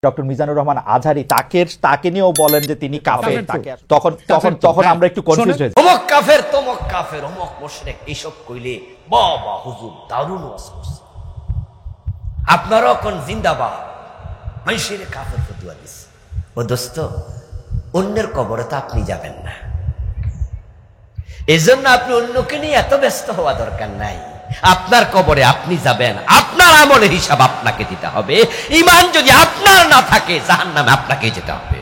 Doctor Mizanur Rahman Azhari তাকে নিয়েও বলেন যে তিনি কাফের। তখন আমরা একটু কনফিউজ হয়েছি। অমুক কাফের, তমুক কাফের, অমুক মুশরিক, এইসব কইলে বাবা হুজুর দারুণ ওয়াজ করছে, আপনারাও কোন জিন্দাবাদ, মানুষের কাফের ফতুয়া দিচ্ছে। ও দোস্ত, অন্যের কবরে তো আপনি যাবেন না, এজন্য আপনি অন্যকে নিয়ে এত ব্যস্ত হওয়া দরকার নাই। আপনার কবরে আপনি যাবেন, আপনার আমলের হিসাব আপনাকে দিতে হবে। ঈমান যদি আপনার না থাকে, জাহান্নামে আপনাকে যেতে হবে।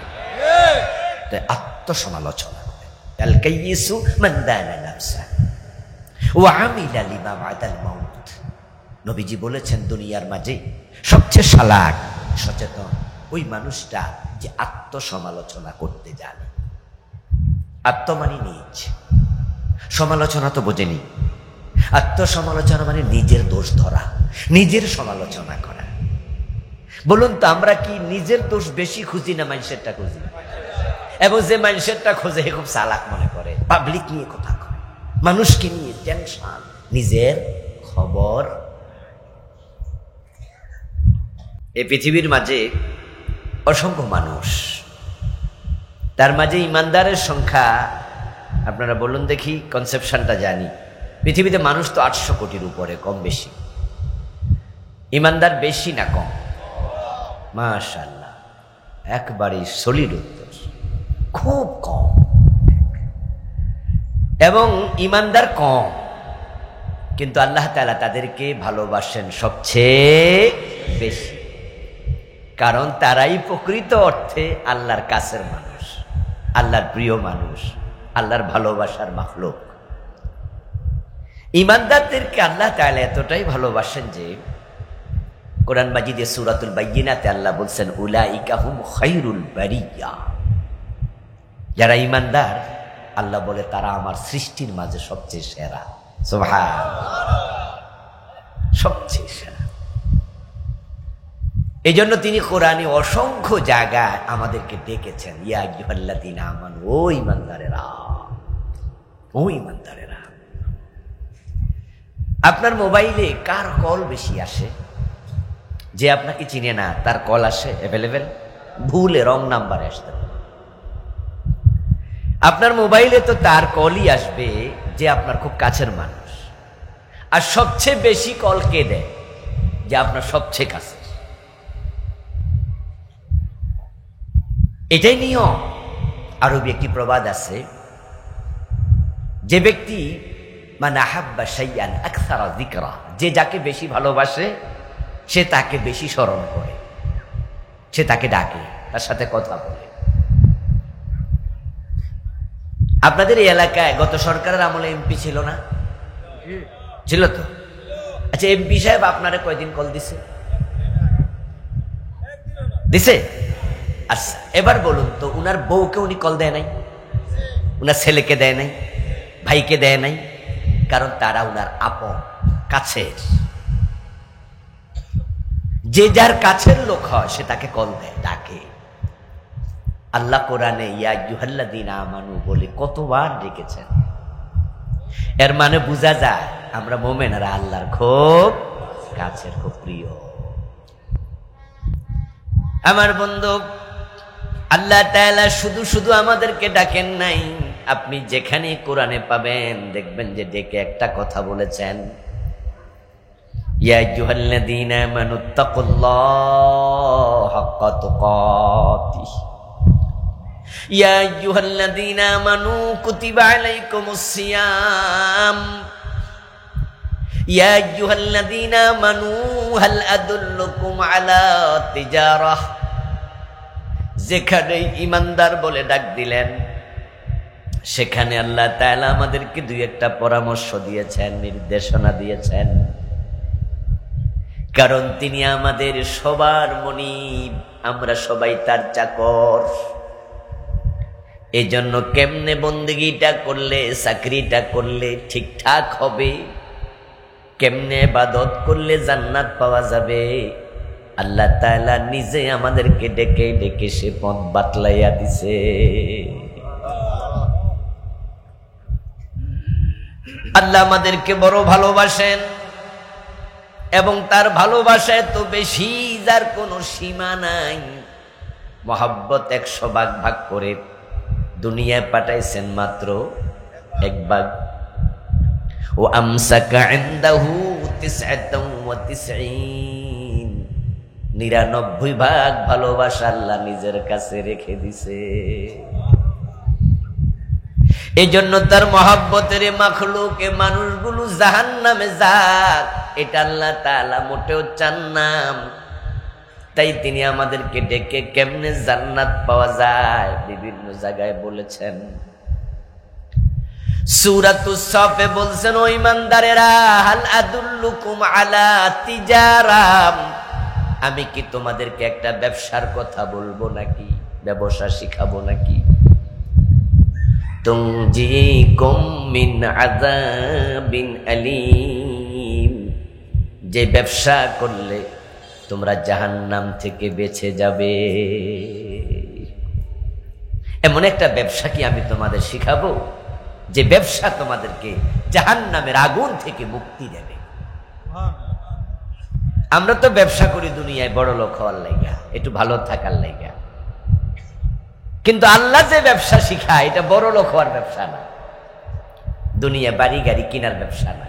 আত্মসমালোচনা করেন। আল কাইয়িসু মান দানা নাফসা ওয়া আমিলা লিমা বাদাল মাউত। নবীজি বলেছেন, দুনিয়ার মাঝে সবচেয়ে চালাক সচেতন ওই মানুষটা যে আত্মসমালোচনা করতে জানে। আত্ম মানে নিজ, সমালোচনা তো বোঝেনি। আত্মসমালোচনা মানে নিজের দোষ ধরা, নিজের সমালোচনা করা। বলুন তো, আমরা কি নিজের দোষ বেশি খুঁজি না মানুষেরটা খুঁজি? এবং যে মানুষেরটা খোঁজে খুব চালাক মনে করে, পাবলিক নিয়ে কথা কয়, মানুষকে নিয়ে টেনশন, নিজের খবর। এই পৃথিবীর মাঝে অসংখ্য মানুষ, তার মাঝে ইমানদারের সংখ্যা আপনারা বলুন দেখি, কনসেপশনটা জানি। পৃথিবীতে মানুষ তো 800 কোটির উপরে, কম বেশি। ইমানদার বেশি না কম? মাশাআল্লাহ, একবারই সলিড উত্তর, খুব কম। এবং ইমানদার কম, কিন্তু আল্লাহ তাআলা তাদেরকে ভালোবাসেন সবচেয়ে বেশি, কারণ তারাই প্রকৃত অর্থে আল্লাহর কাছের মানুষ, আল্লাহর প্রিয় মানুষ, আল্লাহর ভালোবাসার মাখলুক। ঈমানদারদেরকে আল্লাহ তাআলা এতটাই ভালোবাসেন যে কোরআন মাজিদে সূরাতুল বাইয়িনাতে আল্লাহ বলছেন, উলাইকা হুম খায়রুল বারিয়া। যারা ঈমানদার, আল্লাহ বলে তারা আমার সৃষ্টির মাঝে সবচেয়ে সেরা। সুবহানাল্লাহ, সবচেয়ে সেরা। এই জন্য তিনি কোরআনে অসংখ্য জায়গায় আমাদেরকে ডেকেছেন, ইয়া আইয়ুহাল্লাযীনা আমানু, ও ঈমানদারেরা, ও ঈমানদারেরা। আপনার মোবাইলে কার কল বেশি আসে? যে আপনাকে চিনে না তার কল আসে অ্যাভেলেবেল, ভুলে রং নাম্বারে আসতে পারে। আপনার মোবাইলে তো তার কলই আসবে যে আপনার খুব কাছের মানুষ। আর সবচেয়ে বেশি কল কে দেয়? যে আপনার সবচেয়ে কাছে। এটাই নিয়ম। আরবি একটি প্রবাদ আছে, যে ব্যক্তি মান আহাব্বা শাইআন আকসারা যিকরা, যে যাকে বেশি ভালোবাসে সে তাকে বেশি স্মরণ করে, সে তাকে ডাকে, তার সাথে কথা বলে। আপনাদের এই এলাকায় গত সরকারের আমলে এমপি ছিল না? ছিল তো। আচ্ছা, এমপি সাহেব আপনারে কয়দিন কল দিছে? দিছে? আচ্ছা, এবার বলুন তো, উনার বউকে উনি কল দেয় নাই? উনার ছেলেকে দেয় নাই? ভাইকে দেয় নাই? কারণ তারা উনার আপন, কাছের। যে যার কাছের লোক হয় সে তাকে কল দেয়, ডাকে। আল্লাহ কোরআনে ইয়া আইয়ুহাল্লাযীনা আমানু বলে কতবার ডেকেছেন। এর মানে বোঝা যায় আমরা মুমিনরা আল্লাহর খুব কাছের, খুব প্রিয়। আমার বন্ধু, আল্লাহ তাআলা শুধু শুধু আমাদেরকে ডাকেন নাই। আপনি যেখানে কোরআনে পাবেন দেখবেন যে ডেকে একটা কথা বলেছেন, ইয়া আইয়ুহাল্লাযীনা আমানুত্তাকুল্লাহা হাক্কা তুকাতিহ, ইয়া আইয়ুহাল্লাযীনা আমানু কুতিবা আলাইকুমুস সিয়াম, ইয়া আইয়ুহাল্লাযীনা আমানু হাল আদুল্লুকুম আলা তিজারাহ। যেখানে ঈমানদার বলে ডাক দিলেন সেখানে আল্লাহ তাআলা আমাদেরকে দুই একটা পরামর্শ দিয়েছেন, নির্দেশনা দিয়েছেন। কারণ তিনি আমাদের সবার মনিব, আমরা সবাই তার চাকর। এই জন্য কেমনে বন্দেগীটা করলে, চাকরিটা করলে ঠিকঠাক হবে, কেমনে ইবাদত করলে জান্নাত পাওয়া যাবে, আল্লাহ তাআলা নিজে আমাদেরকে ডেকে ডেকে সে পথ বাতলাইয়া দিছে। আল্লাহ আমাদেরকে বড় ভালোবাসেন। এবং তার ভালোবাসা এত বেশি যার কোনো সীমা নাই। মহাব্বত 100 ভাগ ভাগ করে দুনিয়ায় পাঠাইছেন মাত্র 1 ভাগ। ও আমসাকা ইনদাহু 99, 99 ভাগ ভালোবাসা আল্লাহ নিজের কাছে রেখে দিছে। এই জন্য তার মহাব্বতের মাখলুক মানুষগুলো জাহান্নামে যাক, এটা আল্লাহ তাআলা মোটেও চান না। তাই তিনি আমাদেরকে ডেকে কেমনে জান্নাত পাওয়া যায় বিভিন্ন জায়গায় বলেছেন। সূরাতুস সাফে বলছেন, ও ঈমানদারেরা, হাল আদুল্লুকুম আলা তিজারাম, আমি কি তোমাদেরকে একটা ব্যবসার কথা বলবো নাকি, ব্যবসা শিখাবো নাকি? তুনজিকুম মিন আযাবিন আলীম, যে ব্যবসা করলে তোমরা জাহান্নাম থেকে বেঁচে যাবে। এমন একটা ব্যবসা কি আমি তোমাদের শিখাবো যে ব্যবসা তোমাদেরকে জাহান্নামের আগুন থেকে মুক্তি দেবে। আমরা তো ব্যবসা করি দুনিয়ায় বড় লোক হওয়ার লাইগা, একটু ভালো থাকার লাইগা, কিন্তু আল্লাহ যে ব্যবসা শিখায় এটা বড় লোক হওয়ার ব্যবসা না, দুনিয়া বাড়ি গাড়ি কেনার ব্যবসা না।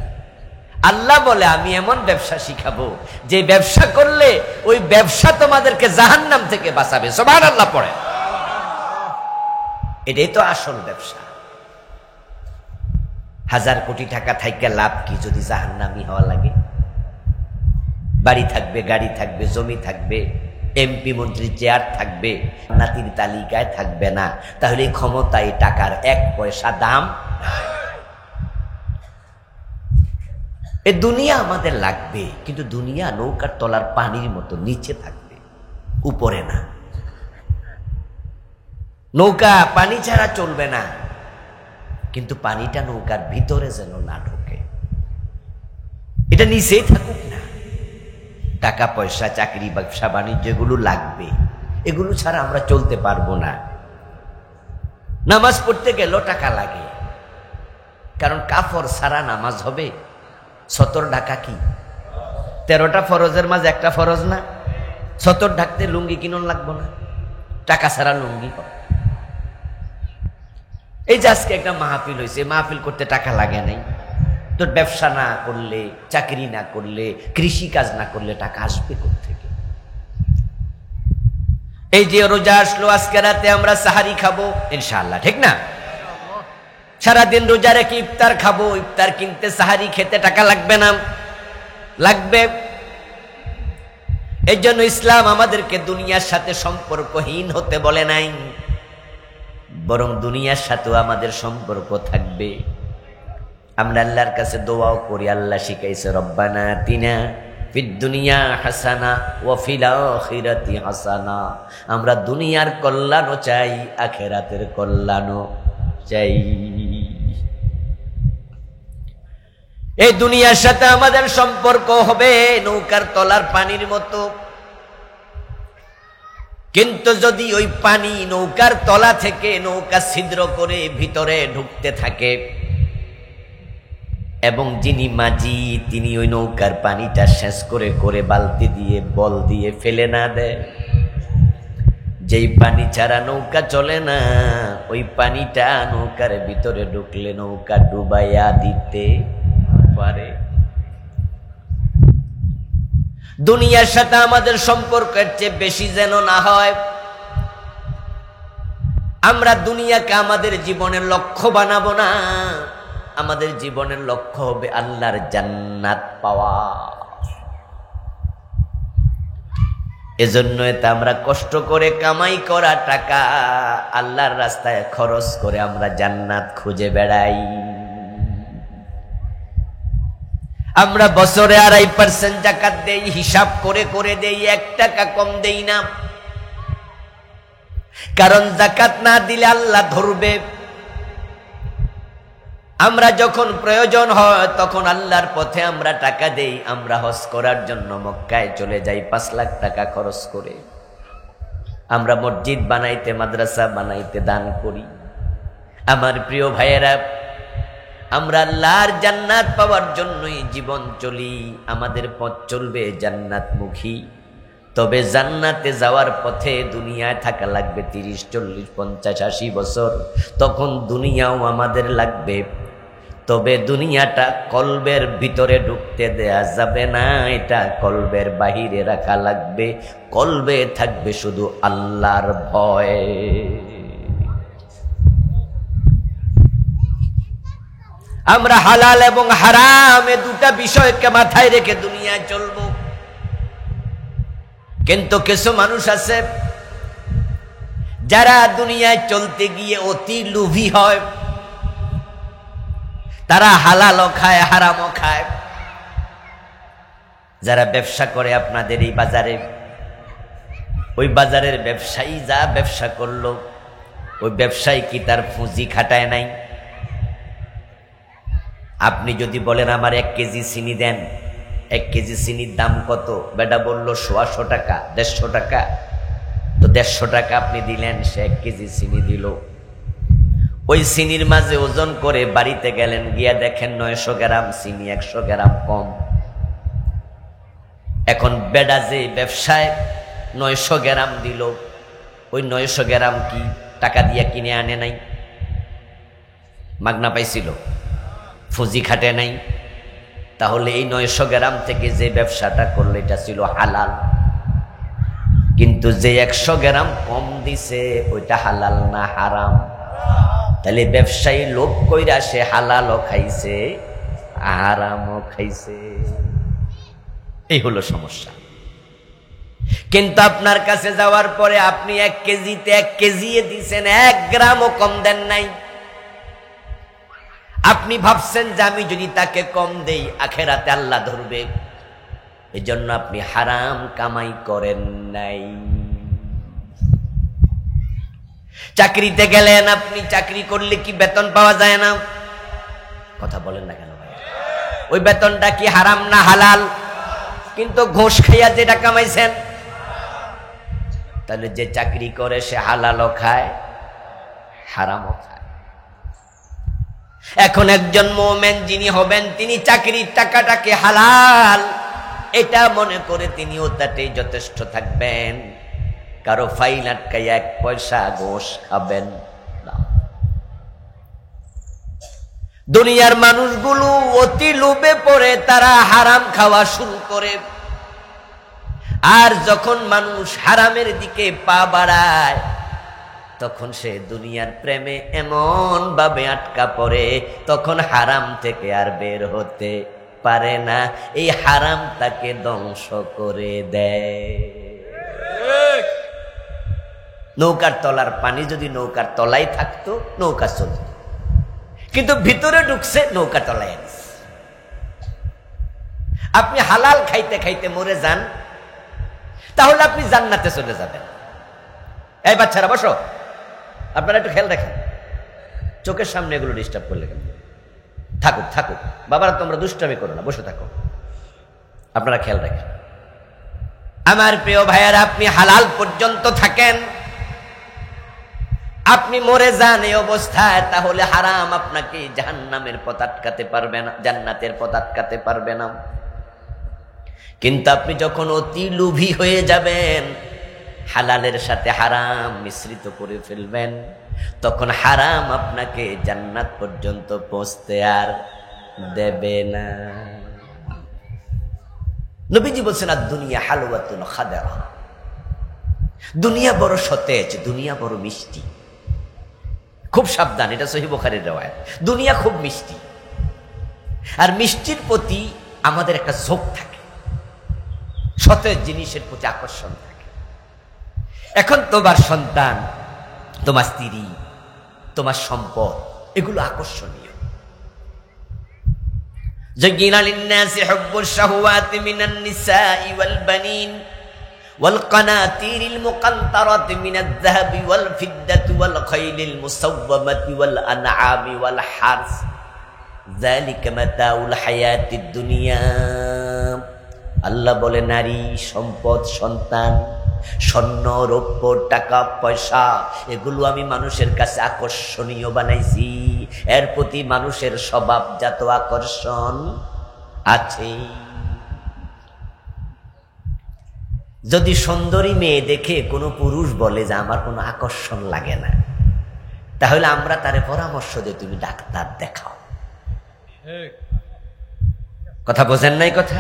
আল্লাহ বলে আমি এমন ব্যবসা শিখাবো যে ব্যবসা করলে ওই ব্যবসা তোমাদেরকে জাহান্নাম থেকে বাঁচাবে। সুবহানাল্লাহ পড়ে। এটাই তো আসল ব্যবসা। 1000 কোটি টাকা থাইকা লাভ কি যদি জাহান্নামী হওয়া লাগে? বাড়ি থাকবে, গাড়ি থাকবে, জমি থাকবে, এমপি মন্ত্রীর চেয়ার থাকবে, নাতির তালিকায় থাকবে না, তাহলে ক্ষমতায় টাকার 1 পয়সা দাম। এ দুনিয়া আমাদের লাগবে, কিন্তু দুনিয়া নৌকার তলার পানির মতো নিচে থাকবে, উপরে না। নৌকা পানি ছাড়া চলবে না, কিন্তু পানিটা নৌকার ভিতরে যেন না ঢোকে, এটা নিচেই থাকুক না। টাকা পয়সা, চাকরি, ব্যবসা বাণিজ্য এগুলো লাগবে, এগুলো ছাড়া আমরা চলতে পারবো না। নামাজ পড়তে গেলেও টাকা লাগে, কারণ কাফর ছাড়া নামাজ হবে? 70 ঢাকা কি 13টা ফরজের মাঝে একটা ফরজ না? 70 ঢাকতে লুঙ্গি কিনুন লাগবো না? টাকা ছাড়া লুঙ্গি হয়? এই যে আজকে একটা মাহফিল হয়েছে, মাহফিল করতে টাকা লাগে নাই? তো ব্যবসা না করলে, চাকরি না করলে, কৃষি কাজ না করলে টাকা আসবে কোত্থেকে? এই যে রোজা আসলো, আজকে রাতে আমরা সাহারি খাবো ইনশাআল্লাহ, ঠিক না? সারাদিন রোজা রেখে ইফতার খাবো, ইফতার কিনতে, সাহারি খেতে টাকা লাগবে না? লাগবে। এই জন্য ইসলাম আমাদেরকে দুনিয়ার সাথে সম্পর্কহীন হতে বলে নাই, বরং দুনিয়ার সাথেও আমাদের সম্পর্ক থাকবে। আমরা আল্লাহর কাছে দোয়াও করি, আল্লাহ শিখাইছে, রব্বানা আতিনা ফিদ দুনিয়া হাসানা ওয়া ফিল আখিরাতি হাসানা। আমরা দুনিয়ার কল্যাণও চাই, আখিরাতের কল্যাণও চাই। এই দুনিয়ার সাথে আমাদের সম্পর্ক হবে নৌকার তলার পানির মতো, কিন্তু যদি ওই পানি নৌকার তলা থেকে নৌকা ছিদ্র করে ভিতরে ঢুকতে থাকে, এবং যিনি মাঝি তিনি ওই নৌকার পানিটা শেষ করে করে বালতি দিয়ে, বল দিয়ে ফেলে না দেয়, যেই পানি ছাড়া নৌকা চলে না, ওই পানিটা নৌকার ভিতরে ঢুকলে নৌকা ডুবাইয়া দিতে পারে। দুনিয়ার সাথে আমাদের সম্পর্কের চেয়ে বেশি যেন না হয়। আমরা দুনিয়াকে আমাদের জীবনের লক্ষ্য বানাবো না, আমাদের জীবনের লক্ষ্য হবে আল্লাহর জান্নাত পাওয়া। এজন্য এটা আমরা কষ্ট করে কামাই করা টাকা আল্লাহর রাস্তায় খরচ করে আমরা জান্নাত খুঁজে বেড়াই। আমরা বছরে 2.5% যাকাত দেই, হিসাব করে করে দেই, 1 টাকা কম দেই না, কারণ যাকাত না দিলে আল্লাহ ধরবে। আমরা যখন প্রয়োজন হয় তখন আল্লাহর পথে আমরা টাকা দেই। আমরা হজ করার জন্য মক্কায় চলে যাই 5 লাখ টাকা খরচ করে। আমরা মসজিদ বানাইতে, মাদ্রাসা বানাইতে দান করি। আমার প্রিয় ভাইয়েরা, আমরা আল্লাহর জান্নাত পাওয়ার জন্যই জীবন চলি, আমাদের পথ চলবে জান্নাতমুখী। তবে জান্নাতে যাওয়ার পথে দুনিয়ায় থাকা লাগবে 30, 40, 50, 80 বছর, তখন দুনিয়াও আমাদের লাগবে। তবে দুনিয়াটা কলবের ভিতরে ঢুকতে দেয়া যাবে না, এটা কলবের বাহিরে রাখা লাগবে। কলবে থাকবে শুধু আল্লাহর ভয়। আমরা হালাল এবং হারাম এ দুটা বিষয়কে মাথায় রেখে দুনিয়ায় চলবো। কিন্তু কিছু মানুষ আছে যারা দুনিয়ায় চলতে গিয়ে অতি লোভী হয়, তারা হালালও খায় হারামও খায়। যারা ব্যবসা করে আপনাদের এই বাজারে, ওই বাজারের ব্যবসায়ী যা ব্যবসা করলো, ওই ব্যবসায়ী কি তার পুঁজি খাটায় নাই? আপনি যদি বলেন আমার 1 কেজি চিনি দেন, 1 কেজি চিনির দাম কত? বেটা বলল 100 টাকা, 150 টাকা। তো 150 টাকা আপনি দিলেন, সে 1 কেজি চিনি দিল। ওই চিনির মাঝে ওজন করে বাড়িতে গেলেন, গিয়া দেখেন 900 গ্রাম চিনি, 100 গ্রাম কম। এখন বেটা যে ব্যবসায় 900 গ্রাম দিল, ওই 900 গ্রাম কি টাকা দিয়া কিনে আনে নাই? মাগনা পাইছিল, পুঁজি খাটে নাই। তাহলে এই 900 গ্রাম থেকে যে ব্যবসাটা করলো এটা ছিল হালাল। কিন্তু যে 100 গ্রাম কম দিছে ওইটা হালাল না হারাম? তাহলে ব্যবসায়ী লোভ কইরা সে হালালও খাইছে হারামও খাইছে। এই হলো সমস্যা। কিন্তু আপনার কাছে যাওয়ার পরে আপনি 1 কেজিতে 1 কেজি দিছেন, 1 গ্রামও কম দেন নাই। আপনি ভাবছেন যে আমি যদি তাকে কম দেই আখেরাতে আল্লাহ ধরবে, এজন্য আপনি হারাম কামাই করেন নাই। চাকরিতে গেলেন, আপনি চাকরি করলে কি বেতন পাওয়া যায় না? কথা বলেন না কেন ভাই? ওই বেতনটা কি হারাম না হালাল? কিন্তু ঘুষ খাইয়া যেটা কামাইছেন, তাহলে যে চাকরি করে সে হালালও খায় হারামও খায়। এখন একজন মুমিন যিনি হবেন, তিনি চাকরির টাকাটাকে হালাল এটা মনে করে তিনি ওটাতেই যথেষ্ট থাকবেন। কারো ফাইল আটকাইয়া 1 পয়সা ঘুষ খাবেন না। দুনিয়ার মানুষগুলো অতি লোভে পড়ে তারা হারাম খাওয়া শুরু করে। আর যখন মানুষ হারামের দিকে পা বাড়ায়, তখন সে দুনিয়ার প্রেমে এমন ভাবে আটকা পড়ে, তখন হারাম থেকে আর বের হতে পারে না। এই হারাম তাকে ধ্বংস করে দেয়। নৌকার তলার পানি যদি নৌকার তলায় থাকতো, নৌকা চলত, কিন্তু ভিতরে ঢুকছে, নৌকা তলায় আনছে। আপনি হালাল খাইতে খাইতে মরে যান, তাহলে আপনি জান্নাতে চলে যাবেন। এই বাচ্চারা বসো, আপনারা একটু খেয়াল রাখেন, চোখের সামনে এগুলো ডিস্টার্ব করলে কেন? থাকুক থাকুক, বাবারা তোমরা দুষ্টামি করো না, বসে থাকো। আপনারা খেয়াল রাখেন। আমার প্রিয় ভাইয়ারা, আপনি হালাল পর্যন্ত থাকেন, আপনি মরে যান এই অবস্থায়, তাহলে হারাম আপনাকে জাহান্নামের পথ আটকাতে পারবে না, জান্নাতের পথ আটকাতে পারবে না। কিন্তু আপনি যখন অতি লোভী হয়ে যাবেন, হালালের সাথে হারাম মিশ্রিত করে ফেলবেন, তখন হারাম আপনাকে জান্নাত পর্যন্ত পৌঁছতে আর দেবে না। নবীজি বলছেন, আর দুনিয়া হালওয়াতুন খাদারা, দুনিয়া বড় সতেজ, দুনিয়া বড় মিষ্টি। খুব সাবধান, এটা সহিহ বুখারীর riwayat। দুনিয়া খুব মিষ্টি, আর মিষ্টির প্রতি আমাদের একটা ঝোঁক থাকে, সতেজ জিনিসের প্রতি আকর্ষণ থাকে। এখন তোমার সন্তান, তোমার স্ত্রী, তোমার সম্পদ, এগুলো আকর্ষণীয়। যুগিনা লিন-নাসি হুব্বুশ শাহওয়াতি মিনান নিসাই ওয়াল বানিন والقناطير المقنطرة من الذهب والفضة والخيل المسومة والأنعام والحرث ذلك متاع الحياة الدنيا। আল্লাহ বলে, নারী, সম্পদ, সন্তান, স্বর্ণ, রৌপ্য, টাকা পয়সা, এগুলো আমি মানুষের কাছে আকর্ষণীয় বানাইছি। এর প্রতি মানুষের স্বভাবজাত আকর্ষণ আছে। যদি সুন্দরী মেয়ে দেখে কোনো পুরুষ বলে যে আমার কোনো আকর্ষণ লাগে না, তাহলে আমরা তারে পরামর্শ দিই তুমি ডাক্তার দেখাও। কথা বোঝেন নাই কথা?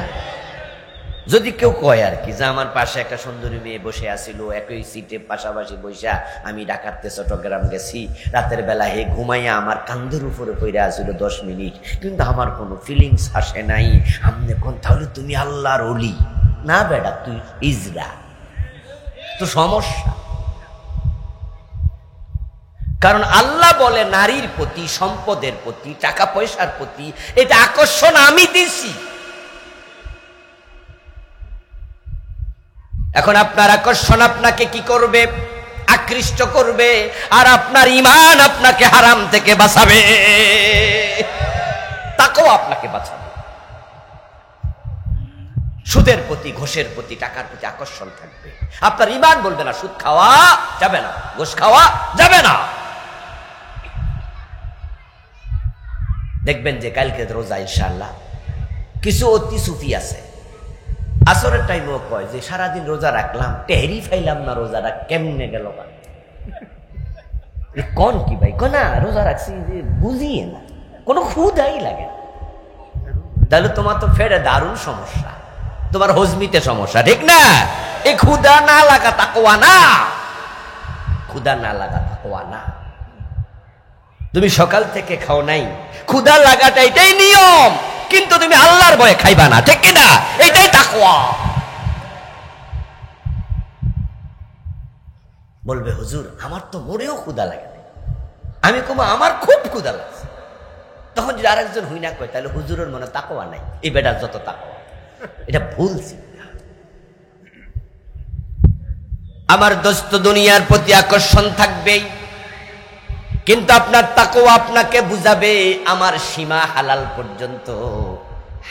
যদি কেউ কয় আর কি যে আমার পাশে একটা সুন্দরী মেয়ে বসে আছিল, একই সিটে পাশাপাশি বসা আমি ডাকাতে চট্টগ্রাম গেছি, রাতের বেলা হে ঘুমাইয়া আমার কান্দের উপরে পড়ে আসছিল 10 মিনিট, কিন্তু আমার কোনো ফিলিংস আসে নাই। আমনে কোন তাহলে তুমি আল্লাহর ওলি না বেটা, তুই ইজরা, তো সমস্যা। কারণ আল্লাহ বলে নারীর প্রতি, সম্পদের প্রতি, টাকা পয়সার প্রতি এটা আকর্ষণ আমি দিছি। এখন আপনার আকর্ষণ আপনাকে কি করবে? আকৃষ্ট করবে, আর আপনার ঈমান আপনাকে হারাম থেকে বাঁচাবে, তাকওয়া আপনাকে বাঁচাবে। সুদের প্রতি, ঘোষের প্রতি, টাকার প্রতি আকর্ষণ থাকবে, আপনার ঈমান বলবে না সুদ খাওয়া যাবে না, ঘোষ খাওয়া যাবে না। দেখবেন যে কালকে রোজা ইনশাআল্লাহ, কিছু অতি সুফি আছে আসরের টাইমেও কয় যে সারাদিন রোজা রাখলাম, টেহরি ফাইলাম না, রোজাটা কেমনে গেল। কোন কি ভাই না রোজা রাখছি যে বুঝিয়ে না, কোনো ক্ষুধাই লাগে না। তাহলে তোমার তো ফেরে দারুণ সমস্যা, তোমার হজমিতে সমস্যা, ঠিক না? এই ক্ষুধা না লাগা তাকওয়া না, ক্ষুধা না লাগা তাকওয়া না। তুমি সকাল থেকে খাও নাই, ক্ষুধা লাগাটা এটাই নিয়ম, কিন্তু তুমি আল্লাহর ভয়ে খাইবা না, ঠিক কিনা? এটাই তাকওয়া। বলবে হুজুর আমার তো মরেও ক্ষুধা লাগে না, আমি কম আমার খুব ক্ষুধা লাগছে। তখন যদি আরেকজন হই না কয় তাহলে হুজুরের মনে তাকওয়া নাই, এই বেটার যত তাকওয়া। এটা ভুল চিন্তা। আমার দোস্ত দুনিয়ার প্রতি আকর্ষণ থাকবেই, কিন্তু আপনার তাকওয়া আপনাকে বুঝাবে আমার সীমা হালাল পর্যন্ত,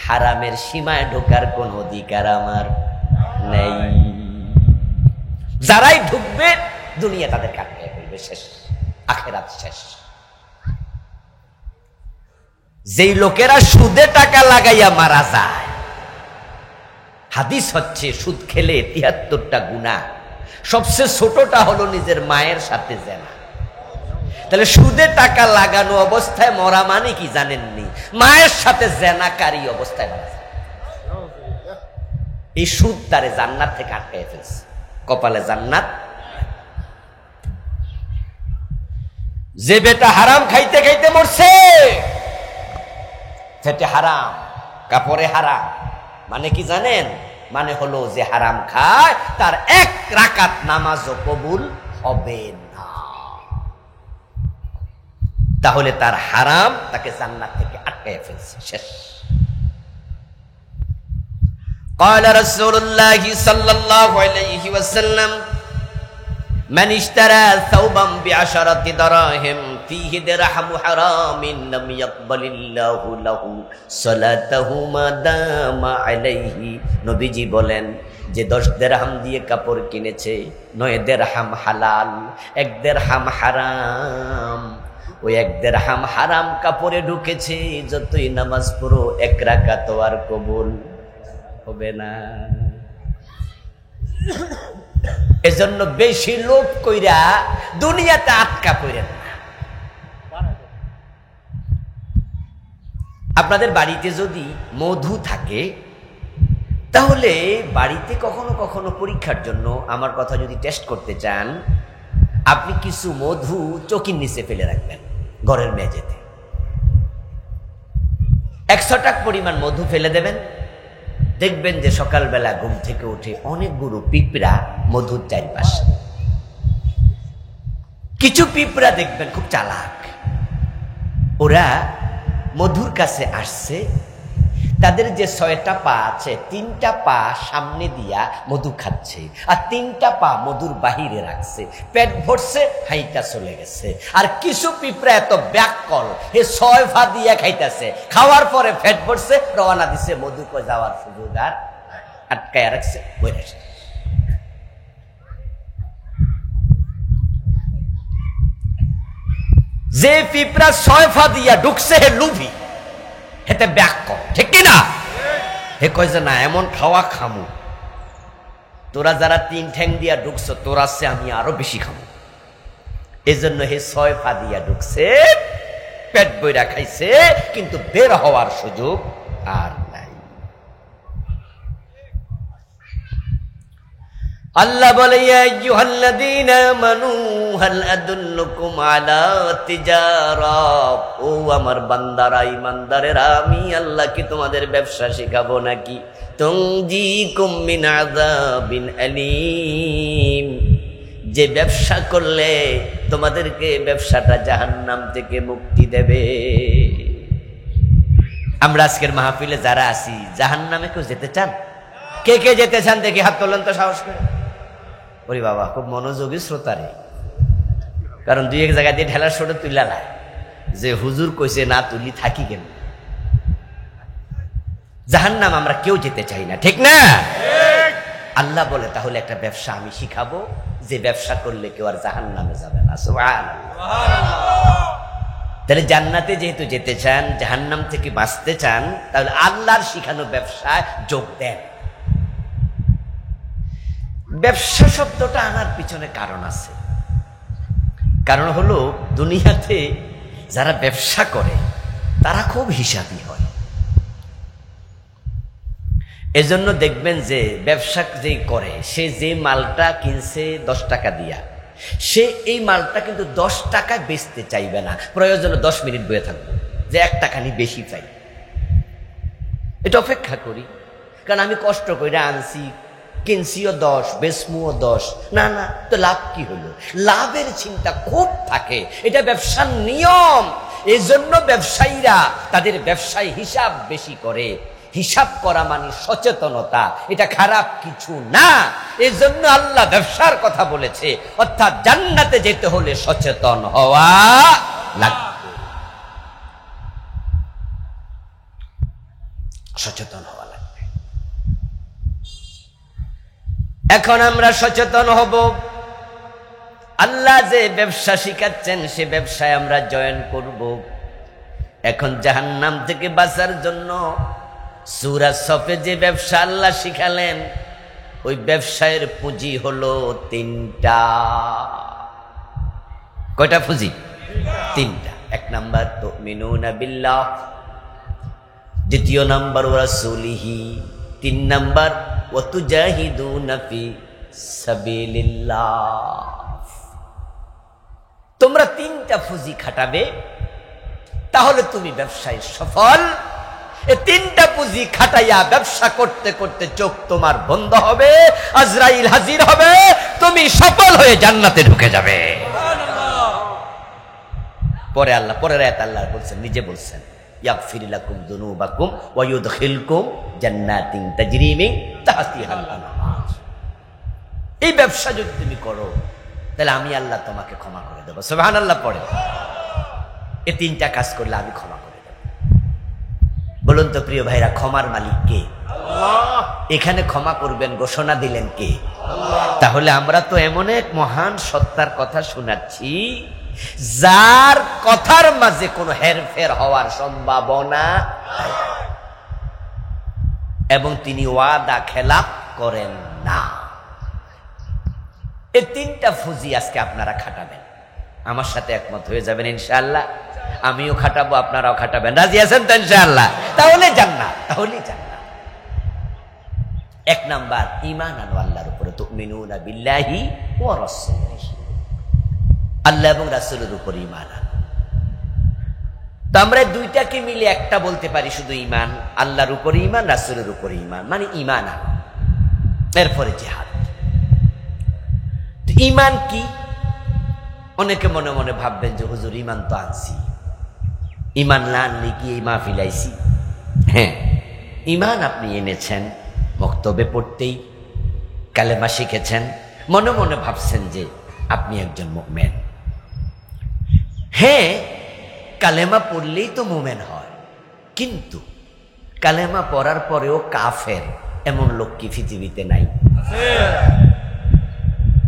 হারামের সীমায় ঢোকার কোন অধিকার আমার নেই। যারাই ঢুকবে দুনিয়া তাদের কাটতে ফেলবে, শেষ, আখেরাত শেষ। যেই লোকেরা সুদে টাকা লাগাইয়া মারা যায়, হাদিস হচ্ছে সুদ খেলে ৭৩টা গুনাহ, সবচেয়ে ছোটটা হলো নিজের মায়ের সাথে জেনা। তাহলে সুদে টাকা লাগানো অবস্থায় মরা মানে কি জানেননি? মায়ের সাথে জেনাকারী অবস্থায় মারা যায়। এই সুদ তারে জান্নাত থেকে আটকায় ফেলছে, কপালে জান্নাত। যে বেটা হারাম খাইতে খাইতে মরছে, পেটে হারাম, কাপড়ে হারাম, মানে কি জানেন? মানে হলো যে হারাম খায় তার 1 রাকাত নামাজও কবুল হবে না। তাহলে তার হারাম তাকে জান্নাত থেকে আটকায় ফেলছে, শেষ। قال رسول الله صلى الله عليه وسلم من اشترى ثوبا ب10 دراهم فيه درهم حرام لم يقبل الله له صلاته ما دام عليه। নবীজি বলেন যে 10 দিরহাম দিয়ে কাপড় কিনেছে, 9 দিরহাম হালাল, 1 দিরহাম হারাম। ওই 1 দিরহাম হারাম কাপড়ে ঢুকেছে, যতই নামাজ পড়ো 1 রাকাত আর কবুল হবে না। এজন্য বেশি লোভ কইরা দুনিয়াতে আটকা পড়েন না। আপনাদের বাড়িতে যদি মধু থাকে, তাহলে বাড়িতে কখনো কখনো পরীক্ষার জন্য আমার কথা যদি টেস্ট করতে চান, আপনি কিছু মধু চকির নিচে ফেলে রাখবেন, ঘরের মেঝেতে 100 টাকা পরিমাণ মধু ফেলে দেবেন। দেখবেন যে সকালবেলা ঘুম থেকে উঠে অনেকগুলো পিঁপড়া মধুর চারপাশে। কিছু পিঁপড়া দেখবেন খুব চালাক, ওরা মধুর কাছে আসছে, তাদের যে 6টা পা আছে 3টা পা সামনে দিয়া মধু খাচ্ছে, আর 3টা পা মধুর বাহিরে রাখছে, পেট ভরছে, হাইটা চলে গেছে। আর কিছু পিঁপড়া এত ব্যাককল, হে 6 পা দিয়া খাইতেছে, খাওয়ার পরে পেট ভরছে, রওনা দিছে, মধু কো যাওয়ার সুযোগ আর আটকায় রাখছে, বইরে। যে পিঁপড়া 6 ফা দিয়া ঢুকছে হে লুভি, হেতে ব্যাক, ঠিক কিনা? হে কয় যে না, এমন খাওয়া খামু, তোরা যারা 3 ঠ্যাং দিয়া ঢুকছো তোরা সে আমি আরো বেশি খামু। এজন্য হে 6 ফা দিয়া ঢুকছে, পেট বইরা খাইছে, কিন্তু বের হওয়ার সুযোগ আর নাই। আল্লাহ বলে, ইয়া আইয়ুহাল্লাযীনা আমানু হাল আদুল্লুকুম আলা তিজারা, ও আমার বান্দারা, ঈমানদারেরা, আমি আল্লাহ কি তোমাদের ব্যবসা শেখাবো নাকি? তুনজিকুম মিন আযাবিন আলীম, যে ব্যবসা করলে তোমাদেরকে ব্যবসাটা জাহান্নাম থেকে মুক্তি দেবে। আমরা আজকের মাহফিলে যারা আছি, জাহান্নামে কেউ যেতে চান? কে কে যেতে চান দেখি হাত তোলেন তো সাহস করে। ওরে বাবা, খুব মনোযোগী শ্রোতারে, কারণ 2-1 জায়গা দিয়ে ঢেলার সোটা তুইলা না, যে হুজুর কইছে না তুলি থাকি কেন? জাহান্নাম আমরা কেউ যেতে চাই না, ঠিক না? আল্লাহ বলে তাহলে একটা ব্যবসা আমি শিখাবো, যে ব্যবসা করলে কেউ আর জাহান্নামে যাবে না। সুবহানাল্লাহ। তাহলে জান্নাতে যেহেতু যেতে চান, জাহান্নাম থেকে বাঁচতে চান, তাহলে আল্লাহর শিখানো ব্যবসায় যোগ দেন। ব্যবসা শব্দটা আনার পিছনে কারণ আছে। কারণ হলো, দুনিয়াতে যারা ব্যবসা করে তারা খুব হিসাবী হয়। এজন্য দেখবেন যে ব্যবসা যে করে, সে যে মালটা কিনছে 10 টাকা দিয়া, সে এই মালটা কিন্তু 10 টাকায় বেচতে চাইবে না। প্রয়োজনে 10 মিনিট বয়ে থাকবো, যে 1 টাকা নি বেশি চাই, এটা অপেক্ষা করি, কারণ আমি কষ্ট করে আনছি, কিনছিও 10, বেচমুও 10, না না তো লাভ কি হলো? লাভের চিন্তা খুব থাকে, এটা ব্যবসার নিয়ম। এই জন্য ব্যবসায়ীরা তাদের ব্যবসায় হিসাব বেশি করে। হিসাব করা মানে সচেতনতা, এটা খারাপ কিছু না। এই জন্য আল্লাহ ব্যবসার কথা বলেছে, অর্থাৎ জান্নাতে যেতে হলে সচেতন হওয়া লাগবে, সচেতন হওয়া লাগবে। এখন আমরা সচেতন হব। আল্লাহ যে ব্যবসা শিখাচ্ছেন সে ব্যবসায় আমরা জয়েন করব। এখন জাহান্নাম থেকে বাঁচার জন্য সূরা সফে যে ব্যবসা আল্লাহ শিখালেন, ওই ব্যবসায়ের পুঁজি হলো 3টা। কয়টা পুঁজি? 3টা। 1 নাম্বার তুমিনুনা বিল্লাহ, 2 নাম্বার ওয়া রাসূলিহি, 3 নাম্বার ওয়া তুজাহিদুনা ফি সাবিলিল্লাহ। তোমরা 3টা পুঁজি খাটাবে, তাহলে তুমি ব্যবসায় সফল। এই 3টা পুঁজি খাটাইয়া ব্যবসা করতে করতে চোখ তোমার বন্ধ হবে, আজরাইল হাজির হবে, তুমি সফল হয়ে জান্নাতে ঢুকে যাবে। পরে আল্লাহ, পরের আয়াতে আল্লাহ বলছেন, নিজে বলছেন, ইয়াগফির লাকুম যুনুবাকুম ওয়া ইউদখিলকুম জান্নাতিন তাজরি মিন তাহতিহাল আনহার। এই ব্যবসা যদি তুমি করো, তাহলে আমি আল্লাহ তোমাকে ক্ষমা করে দেব। সুবহানাল্লাহ। পড়ে এই 3টা কাজ করলে আমি ক্ষমা করে দেব। বলুন তো প্রিয় ভাইরা, ক্ষমার মালিক কে? আল্লাহ। এখানে ক্ষমা করবেন ঘোষণা দিলেন কে? আল্লাহ। তাহলে আমরা তো এমন এক মহান সত্তার কথা শোনাচ্ছি, যার কথার মাঝে কোনো হেরফের হওয়ার সম্ভাবনা নাই, এবং তিনি ওয়াদা খেলাপ করেন না। এই 3টা পুঁজি আজকে আপনারা খাটাবেন। আমার সাথে একমত হয়ে যাবেন ইনশাআল্লাহ। আমিও খাটাবো, আপনারাও খাটাবেন। রাজি আছেন তো ইনশাআল্লাহ? তাহলে জান্নাত, তাহলেই জান্নাত। 1 নাম্বার ঈমান আনো আল্লাহর উপরে, তুমিনুনা বিল্লাহি ওয়া রাসূলিহি, আল্লাহ এবং রাসূলের উপর ঈমান আনো। তো আমরা 2টাকে মিলে একটা বলতে পারি, শুধু ঈমান, আল্লাহর উপর ঈমান, রাসূলের উপর ঈমান, মানে ঈমান আনো। এরপরে জিহাদ। ঈমান কি? অনেকে মনে মনে ভাববেন যে হুজুর ঈমান তো আনছি, ঈমান না আনলে কি এই মাহফিল আইছি? হ্যাঁ, ঈমান আপনি এনেছেন মক্তবে পড়তেই, কালেমা শিখেছেন, মনে মনে ভাবছেন যে আপনি একজন মুমিন। হ্যাঁ, কালেমা পড়লেই তো মুমিন হয়, কিন্তু কালেমা পড়ার পরেও কাফের এমন লোক কি পৃথিবীতে নাই?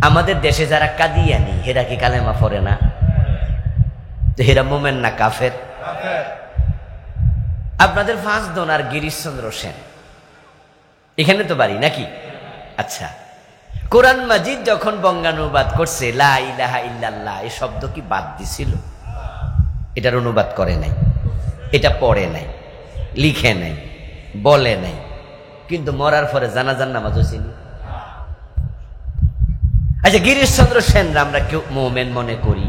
আমাদের দেশে যারা কাদিয়ানি, এরা কি কালেমা পড়ে না? তো এরা মোমেন না কাফের? আপনাদের 5 দোনার গিরিশচন্দ্র সেন এখানে তো বাড়ি নাকি? আচ্ছা, কোরআন মাজিদ যখন বঙ্গানুবাদ করছে লা ইলাহা ইল্লাল্লাহ, এই শব্দ কি বাদ দিছিল? এটার অনুবাদ করে নাই, এটা পড়ে নাই, লিখে নাই, বলে নাই, কিন্তু মরার পরে জানাজার নামাজ হয়েছিল। আচ্ছা, গিরিশচন্দ্র সেনরা আমরা কেউ মোমেন মনে করি,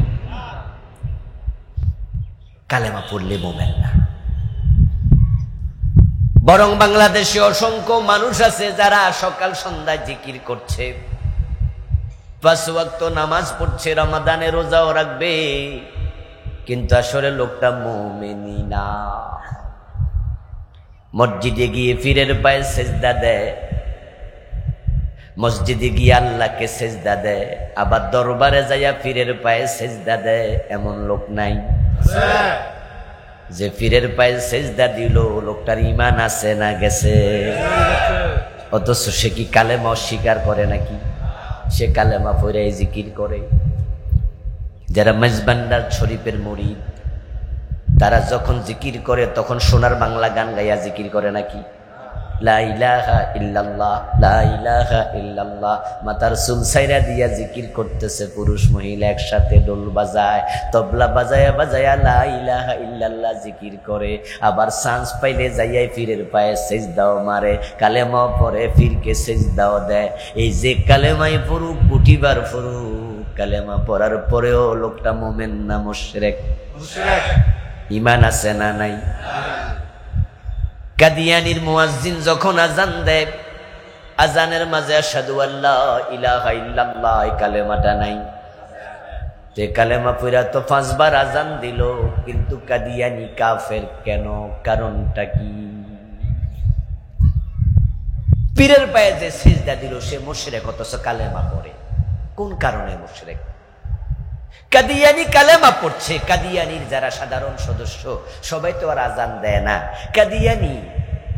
কালেমা পড়লে মোমেন না। বরং বাংলাদেশে অসংখ্য মানুষ আছে যারা সকাল সন্ধ্যায় জিকির করছে, 5 ওয়াক্ত নামাজ পড়ছে, রমাদানে রোজাও রাখবে, কিন্তু আসলে লোকটা মুমিনই না। মসজিদে গিয়ে পীরের পায়ে সেজদা দেয়, মসজিদে গিয়ে আল্লাহকে সেজদা দেয়, আবার দরবারে যাইয়া পীরের পায়ে সেজদা দেয়, এমন লোক নাই? যে পীরের পায়ে সেজদা দিল লোকটার ঈমান আছে না গেছে? অথচ সে কি কালেমা অস্বীকার করে নাকি? সে কালেমা পড়ে জিকির করে। যারা মেজবান্ডার শরীফের মুরিদ, তারা যখন জিকির করে তখন সোনার বাংলা গান গাইয়া জিকির করে নাকি? লা ইলাহা ইল্লাল্লাহ, লা ইলাহা ইল্লাল্লাহ, মাথার চুল ছাইরা দিয়া জিকির করতেছে, পুরুষ মহিলা একসাথে ডোল বাজায়, তবলা বাজায়া বাজায়া লা ইলাহা ইল্লাল্লাহ জিকির করে। আবার চান্স পাইলে যাইয়াই পীরের পায়ে সেজদাও মারে, কালেমাও পড়ে, পীরকে সেজদাও দেয়। এই যে কালেমাই পড়ুক, কুটিবার পড়ুক, কালেমা পড়ার পরেও লোকটা মোমেন না মুশরিক? ঈমান আছে না নাই? কাদিয়ানির মুয়াজ্জিন যখন আজান দেয়, আজানের মাঝে আশহাদু আল্লা ইলাহা ইল্লাল্লাহ এই কালেমাটা নাই। তে কালেমা পড়া তো 5 বার আজান দিল, কিন্তু কাদিয়ানি কাফের কেন? কারণটা কি? পীরের পায়ে যে সিজদা দিল সে মুশরিক, অথচ কালেমা পড়ে। কোন কারণে মুশরিক? কাদিয়ানি কালেমা পড়ছে। কাদিয়ানির যারা সাধারণ সদস্য সবাই তো আর আজান দেয় না। কাদিয়ানি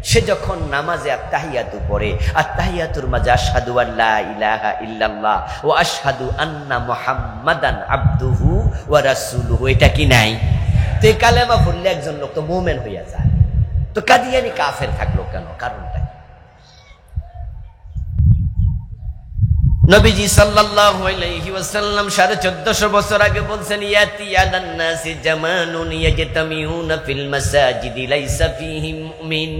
সে যখন নামাজে আত্তাহিয়াতু পড়ে, আত্তাহিয়াতুর মাঝে আশহাদু আল্লা ইলাহা ইল্লাল্লাহ ও আশহাদু আন্না মুহাম্মাদান আবদুহু ওয়া রাসূলুহু, এটা কি নাই? তো এই কালেমা পড়লে একজন লোক তো মুমিন হইয়া যায়। তো কাদিয়ানি কাফের থাকলো কেন? কারণটা নবীজি সাল্লাল্লাহু আলাইহি ওয়াসাল্লাম 1450 বছর আগে বলছেন, ইয়াতি আলান নাসি জামানুন ইয়াজতামিউনা ফিল মাসাজিদি লাইসা ফীহি মুমিন।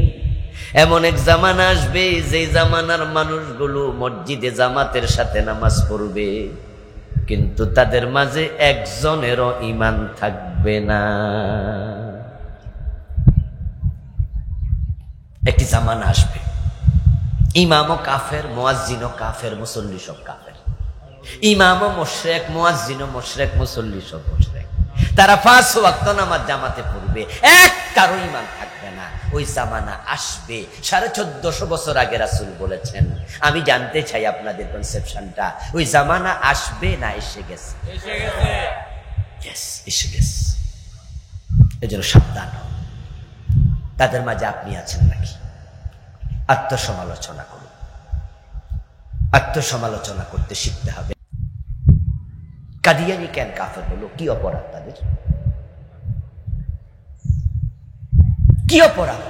এমন এক জামানা আসবে যে জামানার মানুষগুলো মসজিদে জামাতের সাথে নামাজ পড়বে, কিন্তু তাদের মাঝে একজনেরও ঈমান থাকবে না। একটি জামানা আসবে, ইমামও কাফের, মুয়াজ্জিনও কাফের, মুসল্লি সব কাফের। ইমামও মুশরিক, মুয়াজ্জিনও মুশরিক, মুসল্লি সব মুশরিক। তারা 5 ওয়াক্ত নামাজ জামাতে পড়বে, একটারও ঈমান থাকবে না। ওই জামানা আসবে। 1450 বছর আগে রাসূল বলেছেন। আমি জানতে চাই আপনাদের কনসেপশনটা, ওই জামানা আসবে না এসে গেছে? এসে গেছে। ইয়েস, এসে গেছে। এজন্য সাবধান হন। তাদের মাঝে আপনি আছেন নাকি? আত্মসমালোচনা করুন। আত্মসমালোচনা করতে শিখতে হবে। কাদিয়ানি কেন কাফের হলো? কি অপরাধ তাদের? কি অপরাধ?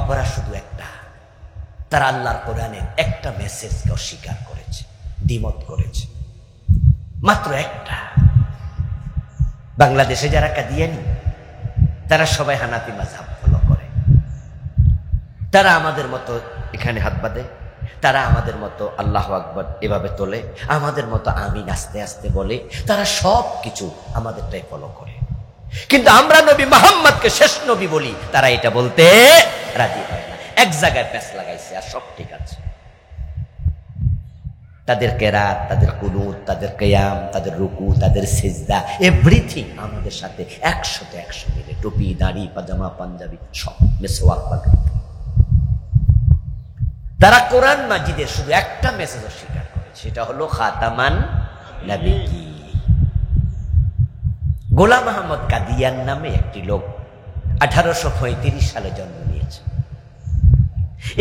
অপরাধ শুধু একটা, তারা আল্লাহর কোরআনের একটা মেসেজকে অস্বীকার করেছে, দ্বিমত করেছে, মাত্র একটা। বাংলাদেশে যারা কাদিয়ানি তারা সবাই হানাফি মাযহাব ফলো করে। তারা আমাদের মতো এখানে হাত বাঁধে, তারা আমাদের মতো আল্লাহু আকবার এভাবে তোলে, আমাদের মতো আমিন আস্তে আস্তে বলে। তারা সব কিছু আমাদেরটাই ফলো করে, কিন্তু আমরা নবী মুহাম্মদকে শেষ নবী বলি, তারা এটা বলতে রাজি হয় না। এক জায়গায় প্যাঁচ লাগাইছে, আর সব ঠিক আছে। তাদের কেরাত, তাদের কুনুত, তাদের কিয়াম, তাদের রুকু, তাদের সিজদা, এভরিথিং আমাদের সাথে 100তে 100 মিলে। টুপি, দাড়ি, পাজামা, পাঞ্জাবি সব, মেসওয়াক পাগড়ি। তারা কোরআন মাজিদের শুধু একটা মেসেজ অস্বীকার করে, সেটা হলো খাতামান নবিয়্যিন। গোলাম আহমদ কাদিয়ান নামে একটি লোক 1835 সালে জন্ম নিয়েছে।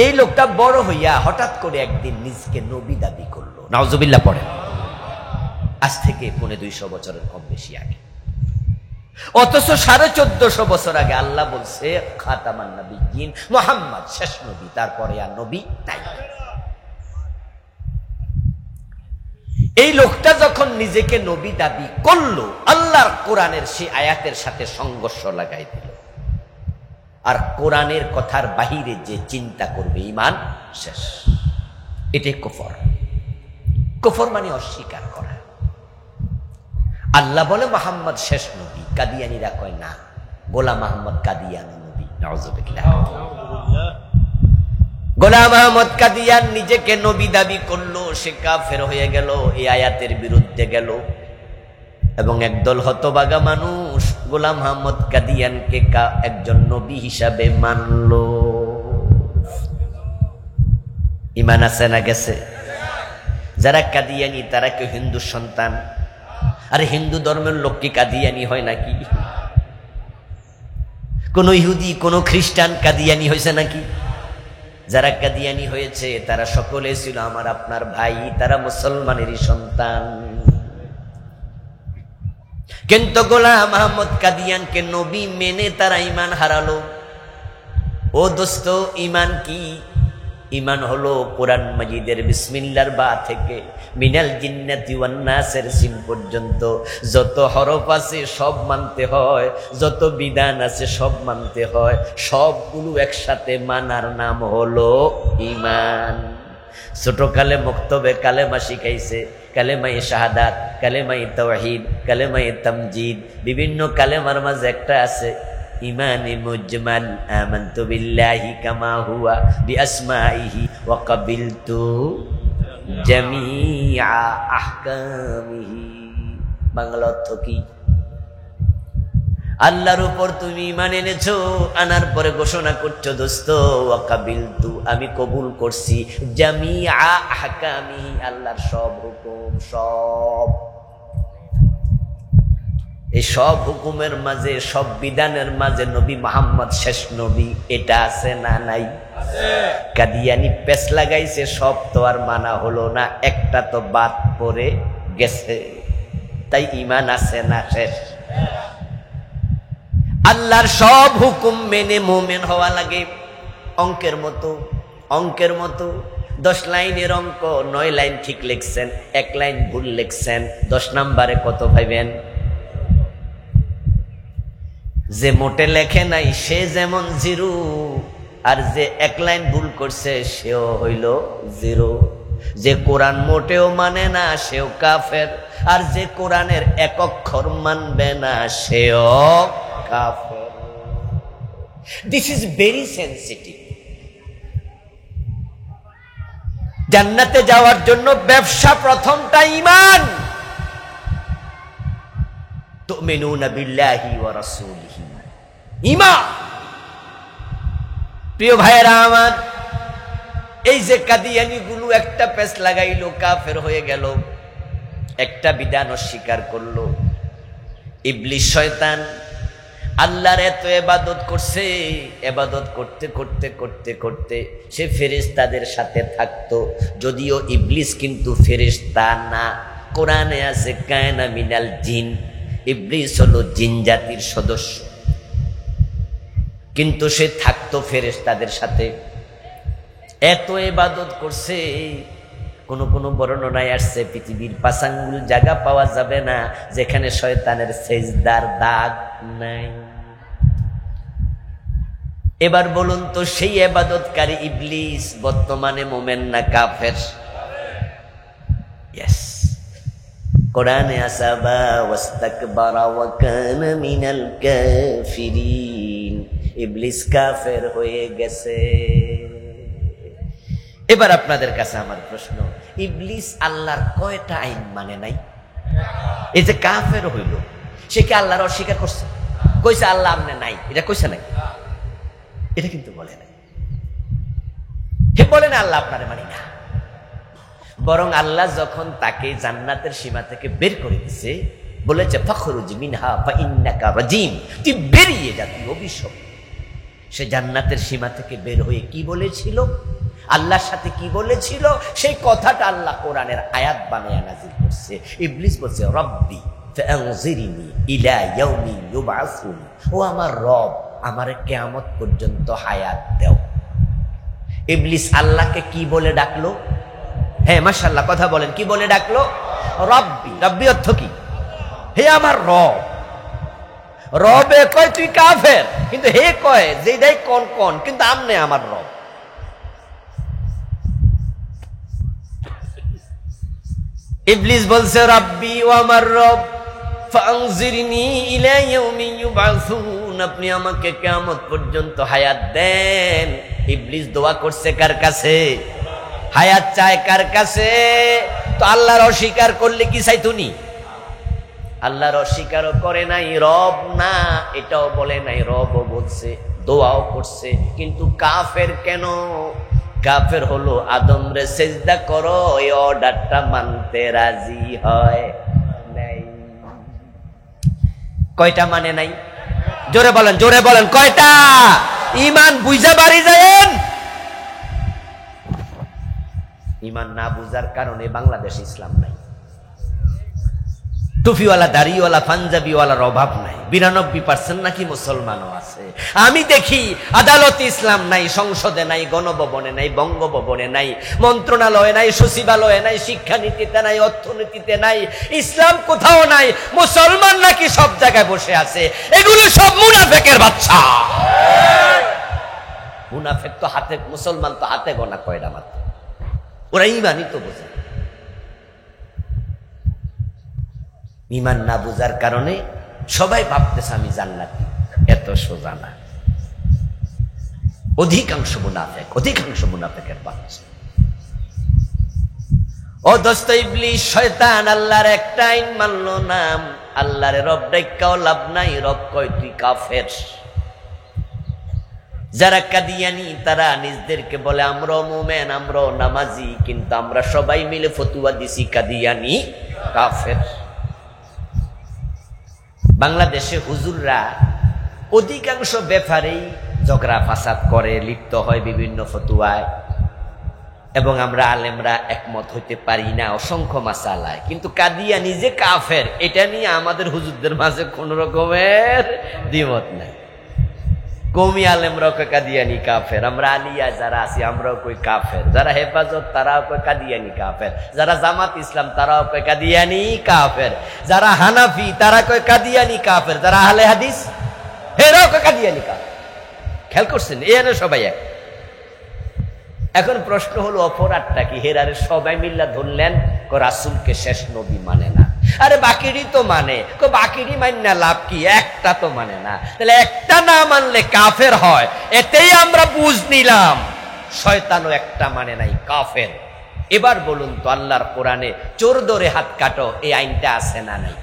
এই লোকটা বড় হইয়া হঠাৎ করে একদিন নিজকে নবী দাবি করলো। নাউজুবিল্লাহ পড়ে। আজ থেকে 250 বছরের কম বেশি আগে অথচ 1450 বছর আগে আল্লাহ বলছে খাতামান নবিয়্যিন, মুহাম্মদ শেষ নবী, তারপরে আর নবী নাই। এই লোকটা যখন নিজেকে নবী দাবি করলো, আল্লাহর কোরআনের সেই আয়াতের সাথে সংঘর্ষ লাগাই দিল। আর কোরআনের কথার বাহিরে যে চিন্তা করবে ঈমান শেষ। এটাই কুফর। কুফর মানে অস্বীকার করা। আল্লাহ বলে মুহাম্মদ শেষ নবী, কাদিয়ানীরা কয় না, গোলাম আহমদ কাদিয়ানী নবী। নাউযুবিল্লাহ। গোলাম আহমদ কাদিয়ান নিজেকে নবী দাবি করলো, সে কাফের হয়ে গেল, এই আয়াতের বিরুদ্ধে গেল। এবং একদল হতভাগা মানুষ গোলাম আহমদ কাদিয়ানকে একজন নবী হিসাবে মানল। ঈমান আছে না গেছে? যারা কাদিয়ানি তারা কেউ হিন্দু সন্তান? আরে হিন্দু ধর্মের লোক কি কাদিয়ানি হয় নাকি? কোন ইহুদি কোন খ্রিস্টান কাদিয়ানি হয়েছে নাকি? যারা কাদিয়ানি হয়েছে তারা সকলে ছিল আমার আপনার ভাই, তারা মুসলমানেরই সন্তান। কিন্তু গোলাম আহমদ কাদিয়ানকে নবী মেনে তারা ঈমান হারালো। ও দোস্ত, ঈমান কি? ঈমান হলো কোরআন মাজিদের বিসমিল্লাহর বা থেকে মিনাল জিন্নাতি ওয়ান নাসের সিন পর্যন্ত যত হরফ আছে সব মানতে হয়, যত বিধান আছে সব মানতে হয়, সবগুলো একসাথে মানার নাম হলো ঈমান। ছোটকালে মক্তবে কালেমা শিখাইছে, কালেমাই শাহাদাত, কালেমাই তাওহীদ, কালেমাই তামজিদ, বিভিন্ন কালেমার মাঝে একটা আছে ঈমানে মুজমাল, আমানতু বিল্লাহি কামা হুয়া বিআসমাইহি ওয়া কাবিলতু জামিআ আহকামিহি। বাংলা অর্থ কি? আল্লাহর উপর তুমি ঈমান এনেছো, আনার পরে ঘোষণা করছো দোস্ত ওয়া কাবিলতু, আমি কবুল করছি, জামিআ আহকামিহি, আল্লাহর সব হুকুম, সব এই সব হুকুমের মাঝে, সব বিধানের মাঝে নবী মুহাম্মদ শেষ নবী, এটা আছে না নাই? কাদিয়ানি পেছ লাগাইছে, সব তো আর মানা হলো না, একটা তো বাদ পড়ে গেছে। তাই ঈমান আছে না শেষ? আল্লাহর সব হুকুম মেনে মুমিন হওয়া লাগে। অঙ্কের মতো, অঙ্কের মতো 10 লাইনের অঙ্ক, 9 লাইন ঠিক লিখছেন, 1 লাইন ভুল লিখছেন, 10 নম্বরে কত পাইবেন? যে মোটে লেখে নাই সে যেমন 0, আর যে 1 লাইন ভুল করছে সেও হইল 0। যে কোরআন মোটেও মানে না সেও কাফের, আর যে কোরআনের 1 অক্ষর মানবে না সেও কাফের। This is very sensitive. জান্নাতে যাওয়ার জন্য ব্যবসা প্রথমটা ঈমান। তুমিনুনা বিল্লাহি ওয়া রাসূলিহি, ঈমান। প্রিয় ভাইয়েরা আমার, এই যে কাদিয়ানি গুলো একটা পেছ লাগাইলো, কাফের হয়ে গেল, একটা বিধান অস্বীকার করলো। ইবলিস শয়তান আল্লাহর এত ইবাদত করছে, ইবাদত করতে করতে করতে করতে সে ফেরেশতাদের সাথে থাকতো। যদিও ইবলিস কিন্তু ফেরেশতা না, কোরআনে আছে কায়না মিনাল জিন, ইবলিস হলো জিন জাতির সদস্য, কিন্তু সে থাকতো ফেরেশতাদের সাথে। এত ইবাদত করছে, কোন কোন বর্ণনায় আসছে পৃথিবীর 5 আঙ্গুল জায়গা পাওয়া যাবে না যেখানে শয়তানের সেজদার দাগ নাই। এবার বলুন তো, সেই ইবাদতকারী ইবলিস বর্তমানে মুমিন না কাফের? ইয়েস। কোরআনে আসাবা ওয়াস্তাকবারা ওয়া কানা মিনাল কাফিরিন, ইবলিস কাফের হয়ে গেছে। এবার আপনাদের কাছে আমার প্রশ্ন, ইবলিস আল্লাহর কয়টা আইন মানে নাই? এই যে কাফের হইল, সে কি আল্লাহর অস্বীকার করছে? কইছে আল্লাহ আমনে নাই, এটা কইছে নাই? এটা কিন্তু বলে নাই। হে বলে না আল্লাহ আপনারে মানি না। বরং আল্লাহ যখন তাকে জান্নাতের সীমা থেকে বের করে দিছে, বলেছে ফাখরুজ মিনহা ফাইন্নাকা রাজিম, তুই বেরিয়ে যা, তুই অভিশপ্ত। সে জান্নাতের সীমা থেকে বের হয়ে কি বলেছিল, আল্লাহর সাথে কি বলেছিল, সেই কথাটা আল্লাহ কোরআনের আয়াত বানিয়ে নাজিল করছে। ইবলিস বলছে রব্বি ফাআনজিরনি ইলা ইয়াউমি ইউবআসুন, ও আমার রব আমারে কিয়ামত পর্যন্ত হায়াত দাও। ইবলিস আল্লাহকে কি বলে ডাকলো? হ্যাঁ মাশাআল্লাহ, কথা বলেন, কি বলে ডাকলো? রব্বি। রব্বি অর্থ কি? হে আমার রব। রবে কয় তুই কাফের, কিন্তু হে কয় যেটাই কোন কোন, কিন্তু আমনে আমার রব। ইবলিস বলছে রব্বি, ও আমার রব, ফাআনজিরনি ইলা ইয়াউমি ইউবআসুন, আপনি আমাকে কিয়ামত পর্যন্ত হায়াত দেন। ইবলিস দোয়া করছে কার কাছে? হায়াত চায় কার কাছে? তো আল্লাহর অস্বীকার করলে কি চাইতুনি? আল্লাহর অস্বীকারও করে নাই, রব না এটাও বলে নাই, রবও বলছে, দোয়াও করছে, কিন্তু কাফের কেন? কাফের হলো আদম রে সেজদা করো এই অর্ডারটা মানতে রাজি হয় নাই। কয়টা মানে নাই? জোরে বলেন, জোরে বলেন, কয়টা? ঈমান বুঝা বাড়ি যায়েন। ঈমান না বুঝার কারণে বাংলাদেশে ইসলাম নাই। টুপিওয়ালা, দাড়িওয়ালা, পাঞ্জাবিওয়ালার অভাব নাই, 92% নাকি মুসলমানও আছে। আমি দেখি আদালতে ইসলাম নাই, সংসদে নাই, গণভবনে নাই, বঙ্গভবনে নাই, মন্ত্রণালয়ে নাই, সচিবালয়ে নাই, শিক্ষানীতিতে নাই, অর্থনীতিতে নাই, ইসলাম কোথাও নাই। মুসলমান নাকি সব জায়গায় বসে আছে। এগুলো সব মুনাফেকের বাচ্চা। মুনাফেক তো হাতে, মুসলমান তো হাতে গোনা কয়টা মাত্র। ওরা ঈমানই তো বোঝে। ঈমান না বুঝার কারণে সবাই ভাবতেছে আমি জান্নাতি। এত সোজা না। অধিকাংশ মুনাফেক, অধিকাংশ মুনাফেকের বাচ্চা। ও দোস্ত, ইবলিস শয়তান আল্লাহর একটা আইন মানলো না। আল্লাহরে রব ডাইকাও লাভ নাই, রব কয় তুই কাফের। যারা কাদিয়ানি তারা নিজদেরকে বলে আমরাও মুমেন, আমরাও নামাজি, কিন্তু আমরা সবাই মিলে ফতুয়া দিছি কাদিয়ানি কাফের। বাংলাদেশে হুজুররা অধিকাংশ ব্যাপারেই ঝগড়া ফাসাদ করে, লিপ্ত হয় বিভিন্ন ফতুয়ায়, এবং আমরা আলেমরা একমত হইতে পারি না অসংখ্য মাসালায়। কিন্তু কাদিয়ানি যে কাফের এটা নিয়ে আমাদের হুজুরদের মাঝে কোন রকমের দ্বিমত নাই। কওমি আলেমরাও কয় কাদিয়ানি কাফের, আমরা আলিয়া যারা আছি আমরাও কই কাফের, যারা হেফাজত তারাও কয় কাদিয়ানি কাফের, যারা জামাত ইসলাম তারাও কয় কাদিয়ানি কাফের, যারা হানাফি তারা কয় কাদিয়ানি কাফের, যারা আহলে হাদিস এরাও কয় কাদিয়ানি কাফের। খেয়াল করছেন? এখানে সবাই এক। এখন প্রশ্ন হলো অপরাধটা কি? হেরারে সবাই মিল্লা ধরলেন রাসূলকে শেষ নবী মানে না। আরে বাকিরই তো মানে, বাকিরই মান্য লাভ কি? একটা তো মানে না। তাহলে একটা না মানলে কাফের হয়, এতেই আমরা বুঝ নিলাম শয়তানও একটা মানে নাই, কাফের। এবার বলুন তো, আল্লাহর কোরআনে চোর ধরে হাত কাটো এই আইনটা আছে না নাই?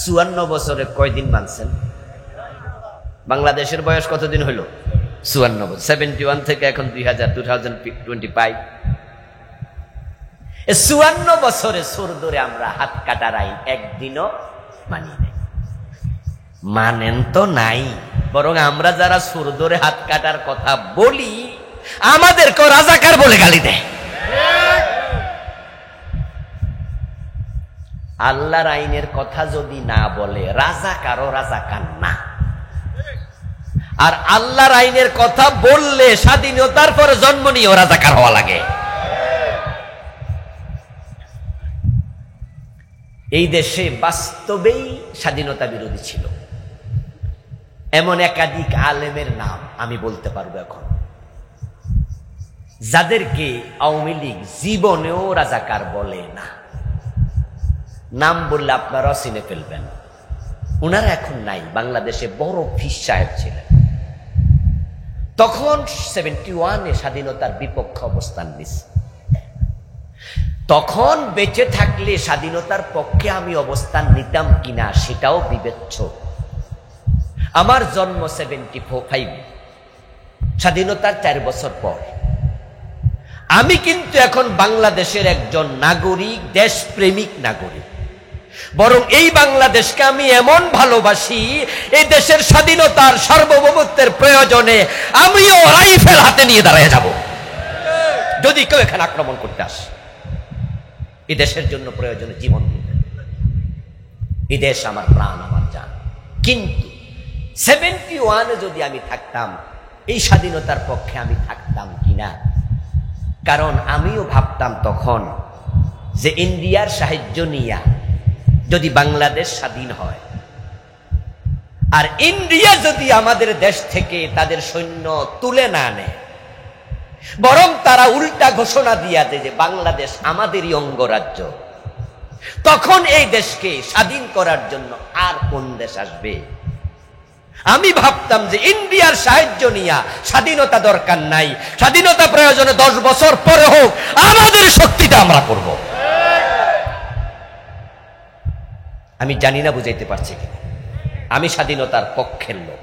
54 বছরে কয়দিন মানছেন? বাংলাদেশের বয়স কতদিন হইল? 54 বছর। 71 থেকে এখন 2025। 54 বছরে চোর ধরে আমরা হাত কাটার আইন একদিনও মানি নাই। মানেন তো নাই, বরং আমরা যারা চোর ধরে হাত কাটার কথা বলি আমাদেরকে রাজাকার বলে গালি দেয়। আল্লাহর আইনের কথা যদি না বলে রাজাকারও রাজাকার না। আর আল্লাহর আইনের কথা বললে স্বাধীনতার পরে জন্ম নিয়ে রাজাকার হওয়া লাগে। এই দেশে বাস্তবেই স্বাধীনতা বিরোধী ছিল এমন একাধিক আলেমের নাম আমি বলতে পারবো এখন, যাদেরকে আওয়ামী লীগ জীবনেও রাজাকার বলে না। নাম বললে আপনারাও চিনে ফেলবেন। ওনারা এখন নাই। বাংলাদেশে বড় ফিস সাহেব ছিলেন, তখন 71-এ স্বাধীনতার বিপক্ষে অবস্থান নিছে। তখন বেঁচে থাকলে স্বাধীনতার পক্ষে আমি অবস্থান নিতাম কিনা সেটাও বিবেচ্য। আমার জন্ম 75, স্বাধীনতার 4 বছর পর। আমি কিন্তু এখন বাংলাদেশের একজন নাগরিক, দেশপ্রেমিক নাগরিক। বরং এই বাংলাদেশকে আমি এমন ভালোবাসি, এই দেশের স্বাধীনতার সার্বভৌমত্বের প্রয়োজনে আমিও রাইফেল হাতে নিয়ে দাঁড়িয়ে যাব যদি কেউ এখানে আক্রমণ করতে আসে। এই দেশের জন্য প্রয়োজনে জীবন দিবে। এই দেশ আমার প্রাণ, আমার জান। কিন্তু 71-এ যদি আমি থাকতাম, এই স্বাধীনতার পক্ষে আমি থাকতাম কিনা? কারণ আমিও ভাবতাম তখন যে ইন্ডিয়ার সাহায্য নিয়া যদি বাংলাদেশ স্বাধীন হয়, আর ইন্ডিয়া যদি আমাদের দেশ থেকে তাদের সৈন্য তুলে না নেয়, বরং তারা উল্টা ঘোষণা দিয়া দেয় যে বাংলাদেশ আমাদেরই অঙ্গরাজ্য, তখন এই দেশকে স্বাধীন করার জন্য আর কোন দেশ আসবে? আমি ভাবতাম যে ইন্ডিয়ার সাহায্য নিয়া স্বাধীনতা দরকার নাই, স্বাধীনতা প্রয়োজনে 10 বছর পরে হোক, আমাদের শক্তিটা আমরা করব। আমি জানি না বুঝাইতে পারছি কিনা, আমি স্বাধীনতার পক্ষের লোক,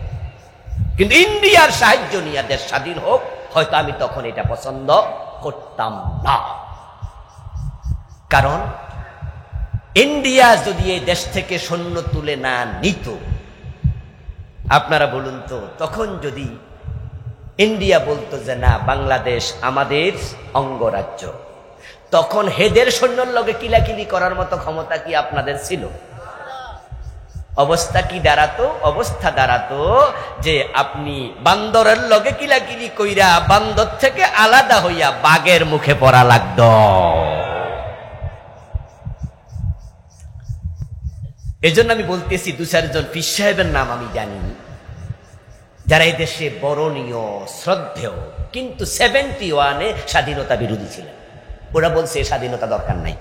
কিন্তু ইন্ডিয়ার সাহায্য নিয়ে দেশ স্বাধীন হোক, হয়তো আমি তখন এটা পছন্দ করতাম না। কারণ ইন্ডিয়া যদি এই দেশ থেকে সৈন্য তুলে না নিত, আপনারা বলুন তো, তখন যদি ইন্ডিয়া বলতো যে না, বাংলাদেশ আমাদের অঙ্গরাজ্য, তখন হেদের সৈন্যর লগে কিলাকিলি করার মতো ক্ষমতা কি আপনাদের ছিল? অবস্থা কি দাঁড়াতো? অবস্থা দাঁড়াতো যে আপনি বান্দরের লগে কিলাকিলি কইরা বান্দর থেকে আলাদা হইয়া বাঘের মুখে পড়া লাগত। এজন্য আমি বলতেছি, 2-4 জন পীর সাহেবের নাম আমি জানি যারা এই দেশে বরণীয়, শ্রদ্ধেয়, কিন্তু 71-এ স্বাধীনতা বিরোধী ছিলেন। ওরা বলছে স্বাধীনতা দরকার নাই।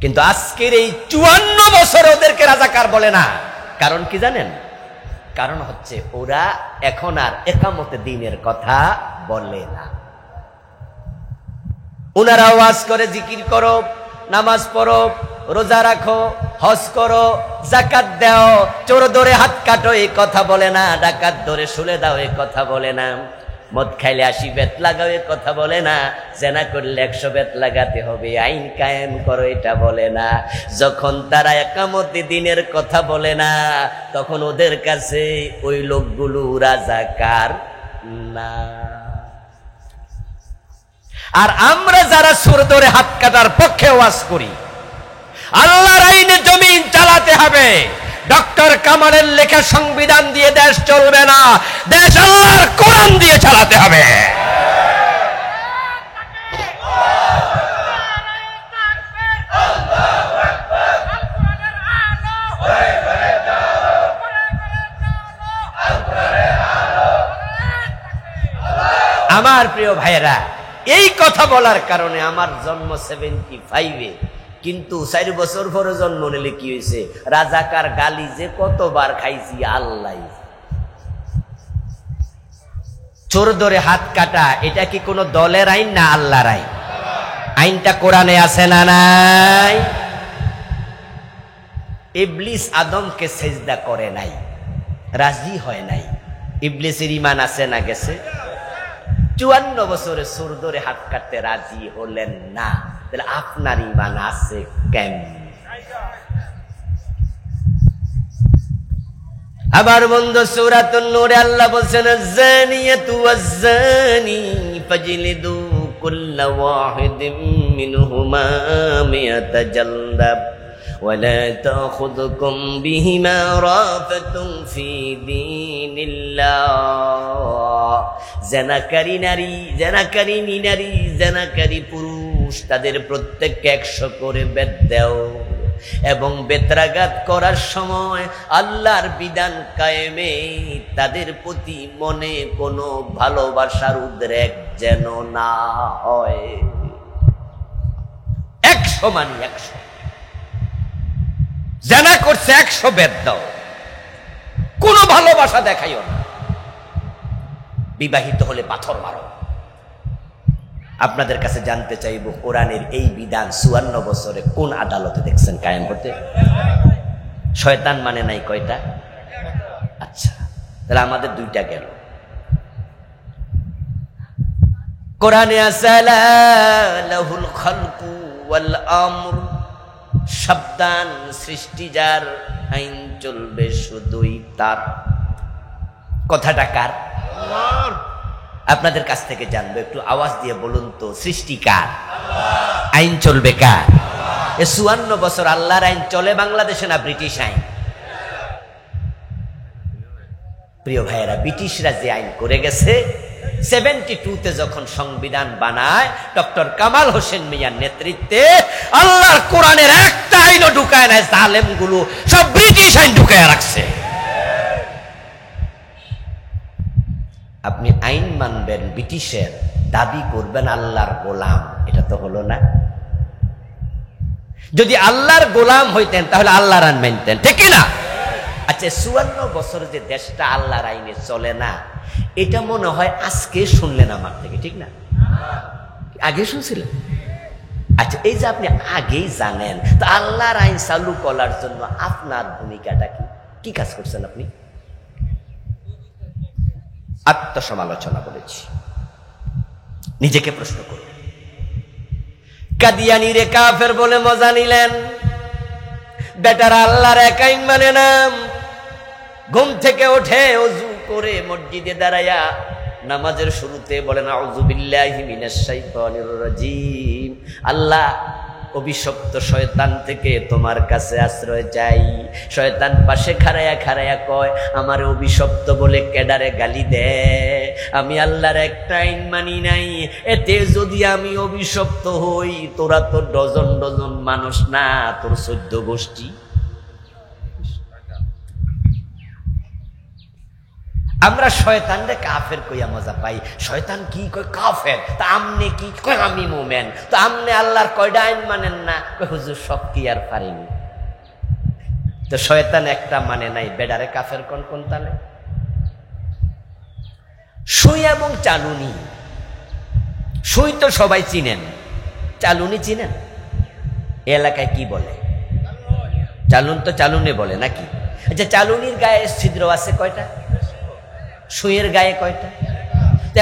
কিন্তু আজকের এই 54 বছর ওদেরকে রাজাকার বলে না। কারণ কি জানেন? কারণ হচ্ছে ওরা এখন আর একামতে দ্বীনের কথা বলে না। ওনারা ওয়াজ করে, জিকির করো, নামাজ পড়ো, রোজা রাখো, হজ করো, যাকাত দাও, চোর ধরে হাত কাটো, এই কথা বলে না। ডাকাত ধরে শুলে দাও, এই কথা বলে না। মদ খাইলে 80 বেত লাগাও, এই কথা বলে না। জেনা করলে 100 বেত লাগাতে হবে, আইন কায়েম করো, এটা বলে না। যখন তারা একামতে দ্বীনের কথা বলে না, তখন ওদের কাছে ওই লোকগুলো রাজাকার না। আর আমরা যারা সুর ধরে হাত কাটার পক্ষে ওয়াজ করি, আল্লাহর আইনে জমিন চালাতে হবে, ডক্টর কামালের লেখা সংবিধান দিয়ে দেশ চলবে না, দেশ আল্লাহর কোরআন দিয়ে চালাতে হবে। আমার প্রিয় ভাইয়েরা, এই কথা বলার কারণে আমার জন্ম 75-এ, কিন্তু 4 বছর পরে জন্ম নিলে কি হয়েছে? রাজাকার গালি যে কতবার খাইছি আল্লাহ। চোর ধরে হাত কাটা, এটা কি কোনো দলের আইন না আল্লাহর আইন? আইনটা কোরআনে আছে না নাই? ইবলিস আদমকে সেজদা করে নাই, রাজি হয় নাই। ইবলিসের ঈমান আছে না গেছে? 54 বছরে চোর ধরে হাত কাটতে রাজি হলেন না, তাহলে আপনার ঈমান আছে কেমন? আবার বন্ধু, সূরাতুন নূরে আল্লাহ বলছেন, যানিয়াতু ওয়াজ-যানি ফাজলিদু কুল্লা ওয়াহিদিন মিনহুমা মিয়াতা জালদা ওয়ালা তাখুযুকুম বিহিমা রাফাতুন ফি দীনিল্লাহ। জানাকারী নারী, জানাকারী নারী, জানাকারী পুরুষ, তাদের প্রত্যেককে 100 করে বেত দাও, এবং বেত্রাঘাত করার সময় আল্লাহর বিধান কায়েমে তাদের প্রতি মনে কোনো ভালোবাসার উদ্রেক যেন না হয়। 100 মানে 100। জানা করছে 100 বেত দাও, কোনো ভালোবাসা দেখাইও না। বিবাহিত হলে পাথর মারো। আপনাদের কাছে জানতে চাইব, কোরআনের এই বিধান 54 বছরে কোন আদালতে দেখছেন কায়েম করতে? শয়তান মানে নাই কয়টা? আচ্ছা, তাহলে আমাদের 2টা গেল। কোরআনে আছে লাহুল খালকু ওয়াল আমর, সাবধান, সৃষ্টি যার, আইন চলবে শুধুই তার। কথাটা কার? আপনাদের কাছ থেকে জানবো, একটু আওয়াজ দিয়ে বলুন তো, সৃষ্টি কার? আইন চলবে কার? এ 54 বছর আল্লাহর আইন চলে বাংলাদেশে না ব্রিটিশ আইন? প্রিয় ভাইয়েরা, ব্রিটিশরা যে আইন করে গেছে 72-তে যখন সংবিধান বানায় ডক্টর কামাল হোসেন মিয়ার নেতৃত্বে, আল্লাহর কোরআনের একটা আইনও ঢুকায় নাই, জালেমগুলো সব ব্রিটিশ আইন ঢুকায় রাখছে। আপনি আইন মানবেন ব্রিটিশের, দাবি করবেন আল্লাহর গোলাম, এটা তো হলো না। যদি আল্লাহর গোলাম হইতেন তাহলে আল্লাহর আইন মানতেন, ঠিক না? আচ্ছা, 54 বছর যে দেশটা আল্লাহর আইনে চলে না, এটা মনে হয় আজকে শুনলেন আমার থেকে, ঠিক না? আগে শুনছিলেন? আচ্ছা, এই যে আপনি আগেই জানেন, তো আল্লাহর আইন চালু করার জন্য আপনার ভূমিকাটা কি? কি কাজ করছেন আপনি? আত্মসমালোচনা বলেছি, নিজেকে প্রশ্ন করুন। কাদিয়ানি রে কাফের বলে মজা নিলেন, বেটারা আল্লাহর এক আইন মানে না। ঘুম থেকে ওঠে ওযু করে মসজিদে দাঁড়ায়া নামাজের শুরুতে বলেন আউযু বিল্লাহি মিনাশ শাইতানির রাজিম, আল্লাহ অভিশপ্ত শয়তান থেকে তোমার কাছে আশ্রয় চাই। শয়তান পাশে খাড়ায়া খাড়ায়া কয়, আমারে অভিশপ্ত বলে কেডারে গালি দেয়, আমি আল্লাহর একটা আইন মানি নাই, এতে যদি আমি অভিশপ্ত হই, তোরা তো ডজন ডজন মানুষ না, তোর 14 গোষ্ঠী। আমরা শয়তানরে কাফের কইয়া মজা পাই। শয়তান কি কয়? কাফের। তা আমনে কি কয়? আমি মুমিন। তো আমনে আল্লাহর কয়টা আইন মানেন না? কয় হুজুর সব কি আর পারিনি। তো শয়তান একটা মানে নাই, বেডারে কাফের কোন কোন তালে? সুই এবং চালুনি। সুই তো সবাই চিনেন, চালুনি চিনেন? এলাকায় কি বলে? চালুন তো চালুনে বলে নাকি? আচ্ছা, চালুনির গায়ে ছিদ্র আছে কয়টা? সুইয়ের গায়ে কয়টা?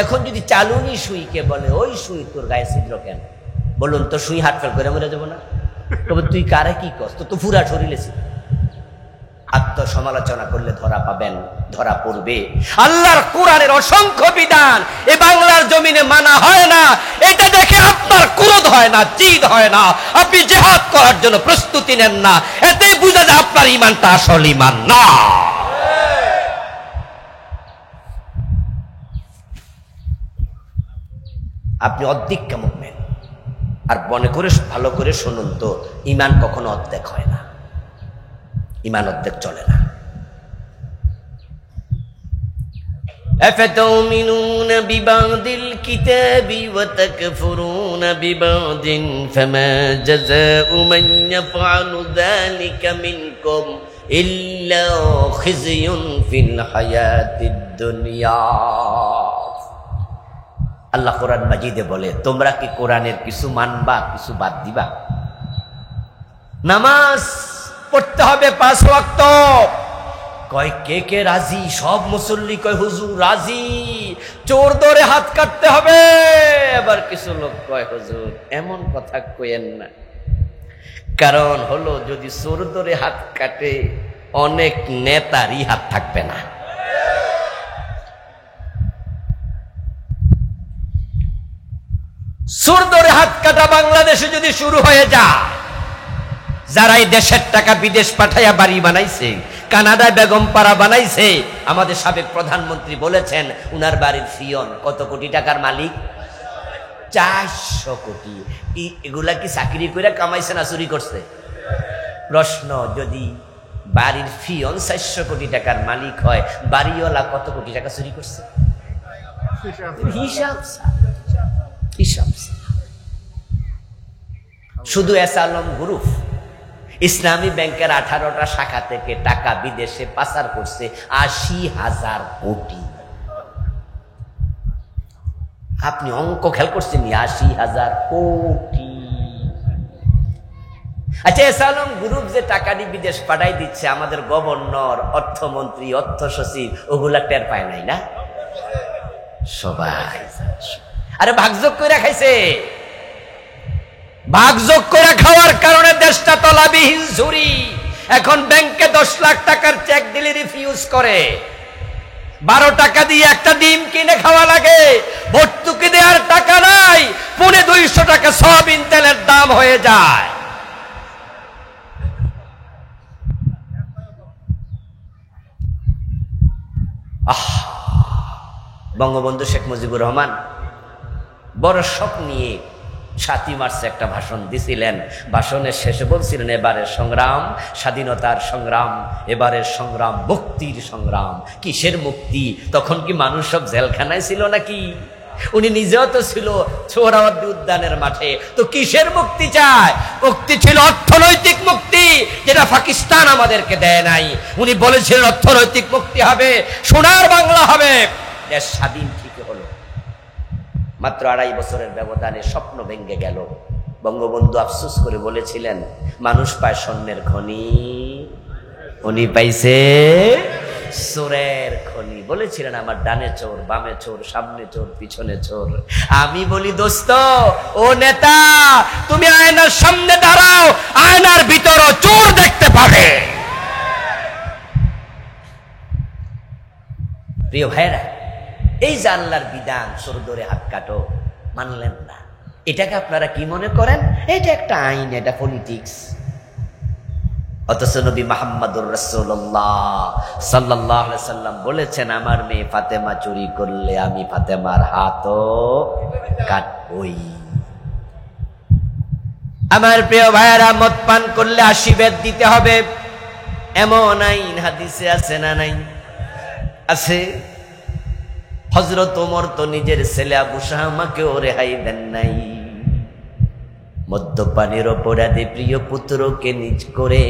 এখন যদি চালুনি সুইকে বলে, ওই সুই তোর গায়ে ছিদ্র কেন? বলুন তো, সুই হাট ফেল করে মরে যাবো না? তবে তুই কারে কি কস? তো পুরা শরীরেছি। আত্মসমালোচনা করলে ধরা পাবেন, ধরা পড়বে। আল্লাহর কোরআনের অসংখ্য বিধান এ বাংলার জমিনে মানা হয় না, এটা দেখে আপনার ক্রোধ হয় না, জিদ হয় না, আপনি জিহাদ করার জন্য প্রস্তুতি নেন না, এতে বুঝা যায় আপনার ঈমানটা আসল ঈমান না। আপনি অর্ধেক কেমন নেন, আর মনে করে ভালো করে শুনুন তো, ঈমান কখনো অর্ধেক হয় না, ঈমান অর্ধেক চলে না। أفتؤمنون ببعض الكتاب وتكفرون ببعض فما جزاء من يفعل ذلك منكم إلا خزي في الحياة الدنيا। আল্লাহ কোরআন মাজিদে বলে, তোমরা কি কোরআনের কিছু মানবা, কিছু বাদ দিবা? নামাজ পড়তে হবে 5 ওয়াক্ত, কয় কে কে রাজি? সব মুসল্লি কয় হুজুর রাজি। চোর ধরে হাত কাটতে হবে। আবার কিছু লোক কয় হুজুর এমন কথা কইেন না, কারণ হলো যদি চোর ধরে হাত কাটে অনেক নেতারই হাত থাকবে না। চোর ধরে হাত কাটা বাংলাদেশে যদি শুরু হয়ে যায়, যারা এই দেশের টাকা বিদেশ পাঠাইয়া বাড়ি বানাইছে, কানাডায় বেগম পাড়া বানাইছে, আমাদের সাবেক প্রধানমন্ত্রী বলেছেন উনার বাড়ির ফিয়ন কত কোটি টাকার মালিক? 400 কোটি। এগুলা কি চাকরি করে কামাইছে না চুরি করছে? প্রশ্ন, যদি বাড়ির ফিয়ন 400 কোটি টাকার মালিক হয়, বাড়িওয়ালা কত কোটি টাকা চুরি করছে? হিসাব হিসাব। শুধু এস আলম গ্রুপ ইসলামী ব্যাংকের 18টা শাখা থেকে টাকা বিদেশে পাচার করছে 80,000 কোটি। আপনি অঙ্ক খেয়াল করছেন? 80,000 কোটি। আচ্ছা, এস আলম গ্রুপ যে টাকাটি বিদেশ পাঠাই দিচ্ছে, আমাদের গভর্নর, অর্থমন্ত্রী, অর্থ সচিব ওগুলা টের পায় নাই না? সবাই আরে ভাগযোগ করে খাইছে। ভাগযোগ করে খাওয়ার কারণে দেশটা তলাবিহীন ঝুরি। এখন ব্যাংকে 10 লাখ টাকার চেক দিলে রিফিউজ করে। 12 টাকা দিয়ে একটা ডিম কিনে খাওয়া লাগে। ভর্তুকি দেওয়ার টাকা নাই, 250 টাকা সয়াবিন তেলের দাম হয়ে যায়। বঙ্গবন্ধু শেখ মুজিবুর রহমান বড় শখ নিয়ে 7ই মার্চে একটা ভাষণ দিছিলেন। ভাষণের শেষে বলছিলেন, এবারের সংগ্রাম স্বাধীনতার সংগ্রাম, এবারের সংগ্রাম মুক্তির সংগ্রাম। কিসের মুক্তি? তখন কি মানুষ সব জেলখানায় ছিল নাকি? উনি নিজেও তো ছিল সোহরাওয়ার্দী উদ্যানের মাঠে। তো কিসের মুক্তি চায়? মুক্তি ছিল অর্থনৈতিক মুক্তি, যেটা পাকিস্তান আমাদেরকে দেয় নাই। উনি বলেছিলেন অর্থনৈতিক মুক্তি হবে, সোনার বাংলা হবে। দেশ স্বাধীন ঠিক হলো। মাত্র 2.5 বছরের ব্যবধানে স্বপ্ন ভেঙে গেল। বঙ্গবন্ধু আফসোস করে বলেছিলেন, মানুষ পায় স্বর্ণের খনি, উনি পাইছে চোরের খনি। বলেছিলেন, আমার ডানে চোর, বামে চোর, সামনে চোর, পিছনে চোর। আমি বলি, দোস্ত ও নেতা, তুমি আয়নার সামনে দাঁড়াও, আয়নার ভিতরও চোর দেখতে পাবে। প্রিয় ভাইরা, এই যে আল্লাহর বিধান, চোর ধরে হাত কাটো, মানলেন না। এটাকে আপনারা কি মনে করেন? এটা একটা আইন, এটা পলিটিক্স। অথচ নবী মুহাম্মদুর রাসূলুল্লাহ সাল্লাল্লাহু আলাইহি সাল্লাম বলেছেন, আমার মেয়ে ফাতেমা চুরি করলে আমি ফাতেমার হাতও কাটবই। আমার প্রিয় ভাইয়েরা, মদ পান করলে 80 বেত দিতে হবে, এমন আইন হাদিসে আছে না নাই? আছে। হযরত ওমর তো নিজের ছেলে আবু শাহমাকেও রেহাই দেন নাই। মদ্যপানের অপরাধে প্রিয় পুত্রকে নিজ করে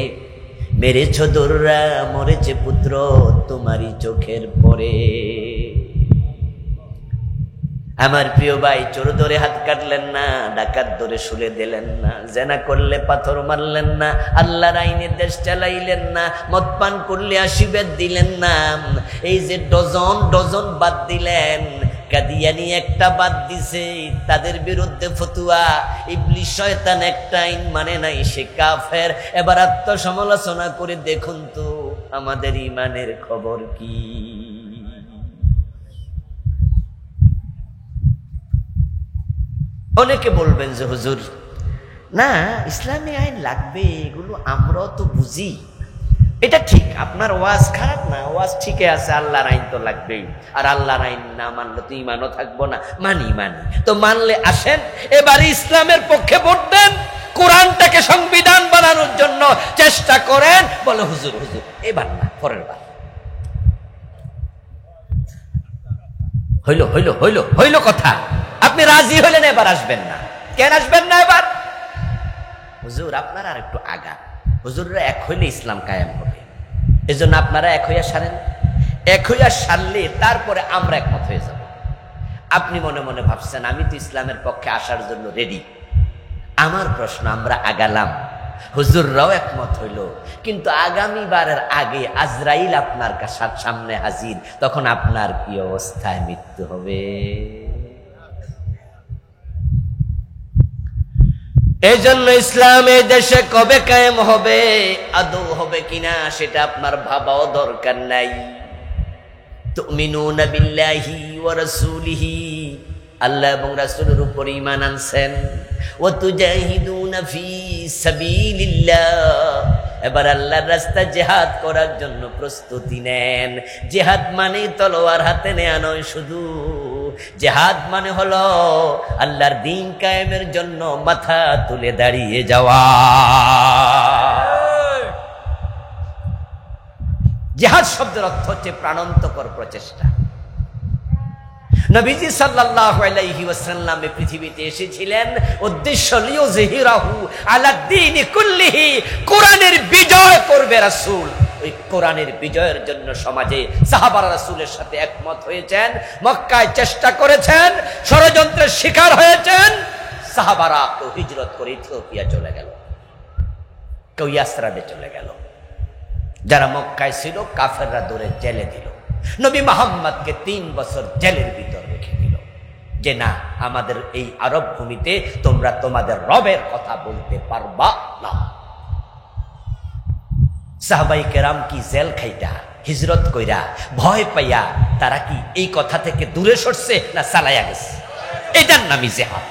মেরেছ দোররা, মরেছে পুত্র তোমারই চোখের পরে। আমার প্রিয় ভাই, চোর ধরে হাত কাটলেন না, ডাকাত ধরে শুলে দিলেন না, জেনা করলে পাথর মারলেন না, আল্লাহর আইনে দেশ চালাইলেন না, মদ পান করলে 80 বেত দিলেন না। এই যে ডজন ডজন বাদ দিলেন, কাদিয়ানি একটা বাদ দিছে, তাদের বিরুদ্ধে ফতুয়া। ইবলিস শয়তান একটা আইন মানে নাই, সে কাফের। এবার আত্মসমালোচনা করে দেখুন তো আমাদের ইমানের খবর কি? অনেকে বলবেন যে হুজুর, না ইসলামী আইন লাগবে, এগুলো আমরাও তো বুঝি। এটা ঠিক, আপনার ওয়াজ খারাপ না, ওয়াজ ঠিকই আছে, আল্লাহর আইন তো লাগবেই। আর আল্লাহর আইন না মানলে তো ইমানও থাকবো না। মানি তো মানলে আসেন এবারে ইসলামের পক্ষে ভোট দেন, কোরআনটাকে সংবিধান বানানোর জন্য চেষ্টা করেন। বলে হুজুর হুজুর এবার না, পরের বার। হইল হইল হইল হইল কথা। আপনি রাজি হলেন, এবার আসবেন না। কেন আসবেন না এবার? হুজুর আপনারা আর একটু আগা, হুজুররা এক হইলে ইসলাম কায়েম হবে। এজন্য আপনারা এক হইয়া সারেন, এক হইয়া সারলে তারপরে আমরা একমত হয়ে যাব। আপনি মনে মনে ভাবছেন আমি তো ইসলামের পক্ষে আসার জন্য রেডি। আমার প্রশ্ন, আমরা আগালাম, হুজুররাও একমত হইল, কিন্তু আগামীবারের আগে আজরাইল আপনার সামনে হাজির, তখন আপনার কি অবস্থায় মৃত্যু হবে? এই জন্য ইসলাম এই দেশে কবে কায়েম হবে, আদৌ হবে কিনা সেটা আপনার ভাবাও দরকার নাই। তুমিনুনা বিল্লাহি ওয়া রাসূলিহি, আল্লাহ এবং রাসূলের উপর ঈমান আনছেন। ওয়া তুজাহিদুনা ফি সাবিলিল্লাহ, এবার আল্লাহর রাস্তায় জিহাদ করার জন্য প্রস্তুতি নেন। জিহাদ মানে তলোয়ার হাতে নেয়া নয় শুধু, জিহাদ মানে হলো আল্লাহর দ্বীন কায়েমের জন্য মাথা তুলে দাঁড়িয়ে যাওয়া। জিহাদ শব্দের অর্থ হচ্ছে প্রাণান্তকর প্রচেষ্টা। নবীজি সাল্লাল্লাহু আলাইহি ওয়াসাল্লাম পৃথিবীতে এসেছিলেন উদ্দেশ্য লিইয়ুযহিরাহু আলা দ্বীনি কুল্লিহি, কোরআনের বিজয় করবে রাসূল। ওই কোরআনের বিজয়ের জন্য সমাজে সাহাবারা রাসূলের সাথে একমত হয়েছেন, মক্কায় চেষ্টা করেছেন, ষড়যন্ত্রের শিকার হয়েছেন। সাহাবারা তো হিজরত করে ইথিওপিয়া চলে গেল, কেউ ইয়াসরাবে চলে গেল। যারা মক্কায় ছিল কাফেররা ধরে জেলে দিল। নবী মুহাম্মদকে 3 বছর জেলের ভিতর রেখে দিল, যে না, আমাদের এই আরব ভূমিতে তোমরা তোমাদের রবের কথা বলতে পারবা না। সাহাবাই কেরাম কি জেল খাইটা, হিজরত কইরা, ভয় পাইয়া তারা কি এই কথা থেকে দূরে সরছে না চালাইয়া গেছে? এটার নামই জিহাদ,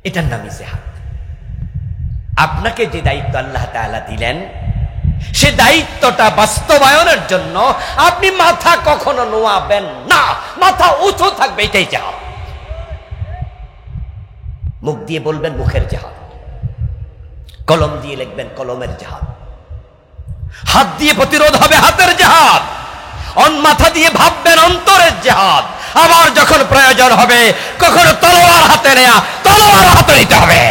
এটার নামই জিহাদ। আপনাকে যে দায়িত্ব আল্লাহ তাআলা দিলেন, সে দায়িত্বটা বাস্তবায়নের জন্য আপনি মাথা কখনো নোয়াবেন না, মাথা উঁচু থাকবে, এটাই জিহাদ। মুখ দিয়ে বলবেন মুখের জিহাদ, কলম দিয়ে লিখবেন কলমের জিহাদ, হাত দিয়ে প্রতিরোধ হবে হাতের জিহাদ, মাথা দিয়ে ভাববেন অন্তরের জিহাদ। আবার যখন প্রয়োজন হবে কখনো তলোয়ার হাতে নেয়া, তলোয়ার হাতে নিতে হবে,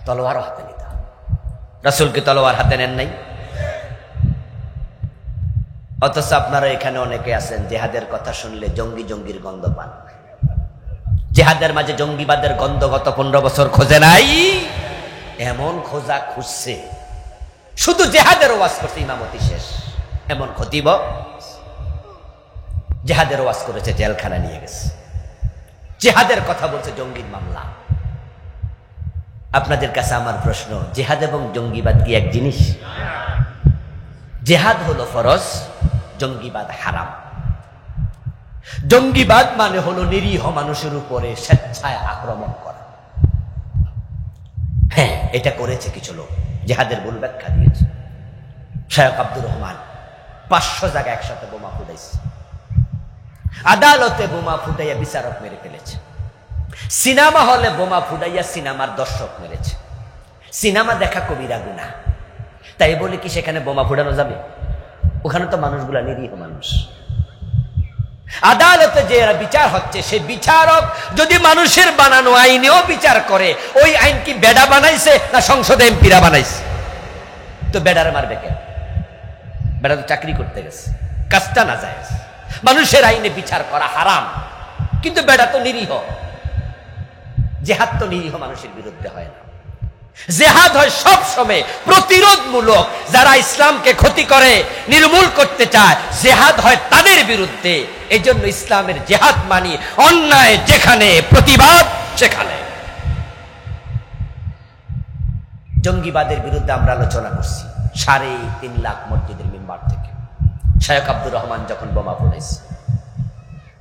তলোয়ার হাতে নিতে হবে। রাসূল কি তলোয়ার হাতে নেন নাই? অথচ আপনারা এখানে অনেকে আছেন জিহাদের কথা শুনলে জঙ্গি জঙ্গির গন্ধ পান। জিহাদের মাঝে জঙ্গিবাদের গন্ধ গত 15 বছর খোঁজে নাই, এমন খোঁজা খুঁজছে, শুধু জিহাদের ওয়াজ করছে, ইমামতি শেষ। এমন খতিব জিহাদের ওয়াজ করেছে, জেলখানা নিয়ে গেছে, জিহাদের কথা বলছে, জঙ্গির মামলা। আপনাদের কাছে আমার প্রশ্ন, জিহাদ এবং জঙ্গিবাদ কি এক জিনিস? জিহাদ হলো ফরজ, জঙ্গিবাদ হারাম। জঙ্গিবাদ মানে হলো নিরীহ মানুষের উপরে স্বেচ্ছায় আক্রমণ করা। হ্যাঁ, এটা করেছে কিছু লোক, জিহাদের ভুল ব্যাখ্যা দিয়েছে। শায়খ আব্দুর রহমান 500 জায়গায় একসাথে বোমা ফুটাইছে, আদালতে বোমা ফুটাইয়া বিচারক মেরে ফেলেছে, সিনেমা হলে বোমা ফুটাইয়া সিনেমার দর্শক মেরেছে। সিনেমা দেখা কবিরা গুনাহ, তাই বলে কি সেখানে বোমা ফুটানো যাবে? ওখানে তো মানুষগুলা নিরীহ মানুষ। আদালতে যে বিচার হচ্ছে, সে বিচারক যদি মানুষের বানানো আইনেও বিচার করে, ওই আইন কি বেডা বানাইছে না সংসদে এমপিরা বানাইছে? তো বেডারে মারবে কেন? বেডা তো চাকরি করতে গেছে, কাজটা না যায়। মানুষের আইনে বিচার করা হারাম, কিন্তু বেডা তো নিরীহ। জিহাদ তো নিরীহ মানুষের বিরুদ্ধে হয় না, জিহাদ হয় সব সময় প্রতিরোধমূলক। যারা ইসলামকে ক্ষতি করে, নির্মূল করতে চায়, জিহাদ হয় তাদের বিরুদ্ধে। এই জন্য ইসলামের জিহাদ মানি অন্যায় যেখানে, প্রতিবাদ সেখানে। জঙ্গিবাদের বিরুদ্ধে আমরা আলোচনা করছি 3.5 লাখ মসজিদের মিম্বার থেকে, শায়খ আব্দুর রহমান যখন বোমা পড়েছে।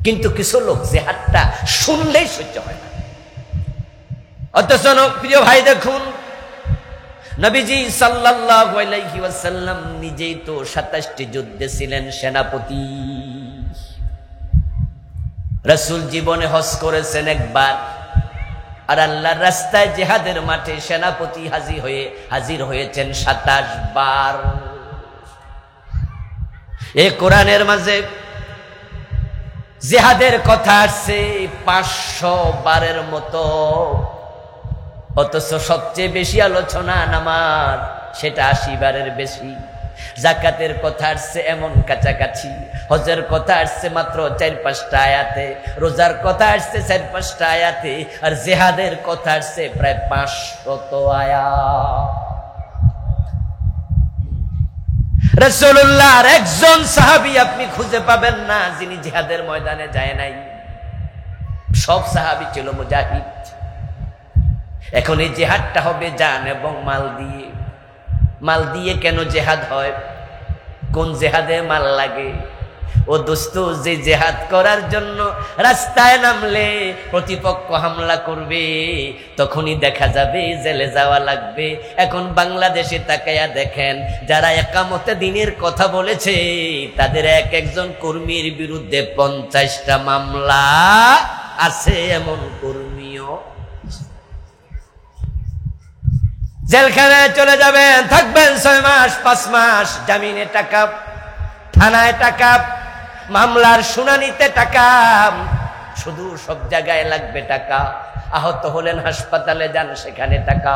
কিন্তু কিছু লোক জিহাদটা শুনলেই সহ্য হয় না। অথচ প্রিয় ভাই দেখুন, নবীজি সাল্লাল্লাহু আলাইহি ওয়াসাল্লাম নিজেই তো 27টি যুদ্ধে ছিলেন সেনাপতি। রাসূল জীবনে হজ করেছেন একবার, আর আল্লাহর রাস্তায় জিহাদের মাঠে সেনাপতি হাজির হয়েছেন 27 বার। এই কোরআনের মাঝে জিহাদের কথা আসছে 500 বারের মতো, অথচ সবচেয়ে বেশি আলোচনা নামাজ, সেটা 80 বারের বেশি। যাকাতের কথা আসছে এমন কাছাকাছি, হজের কথা আসছে মাত্র 4-5টা আয়াতে, রোজার কথা আসছে 4-5টা আয়াতে, আর জিহাদের কথা আসছে প্রায় 500 আয়াত। রাসূলুল্লাহর একজন সাহাবী আপনি খুঁজে পাবেন না যিনি জিহাদের ময়দানে যায় নাই। সব সাহাবী ছিল মুজাহিদ। এখন এই জিহাদটা হবে জান এবং মাল দিয়ে। মাল দিয়ে কেন জিহাদ হয়? কোন জিহাদে মাল লাগে? ও দোস্ত, যে জিহাদ করার জন্য রাস্তায় নামলে প্রতিপক্ষ হামলা করবে, তখনই দেখা যাবে জেলে যাওয়া লাগবে। এখন বাংলাদেশে তাকায়া দেখেন, যারা একামতে দ্বীনের কথা বলেছে, তাদের একজন কর্মীর বিরুদ্ধে 50টা মামলা আছে। এমন কর্মীও জেলখানায় চলে যাবেন, থাকবেন 6 মাস 5 মাস, জামিনে টাকা, থানায় টাকা, মামলার শুনানিতে টাকা, শুধু সব জায়গায় লাগবে টাকা। আহত হলেন হাসপাতালে যান, সেখানে টাকা।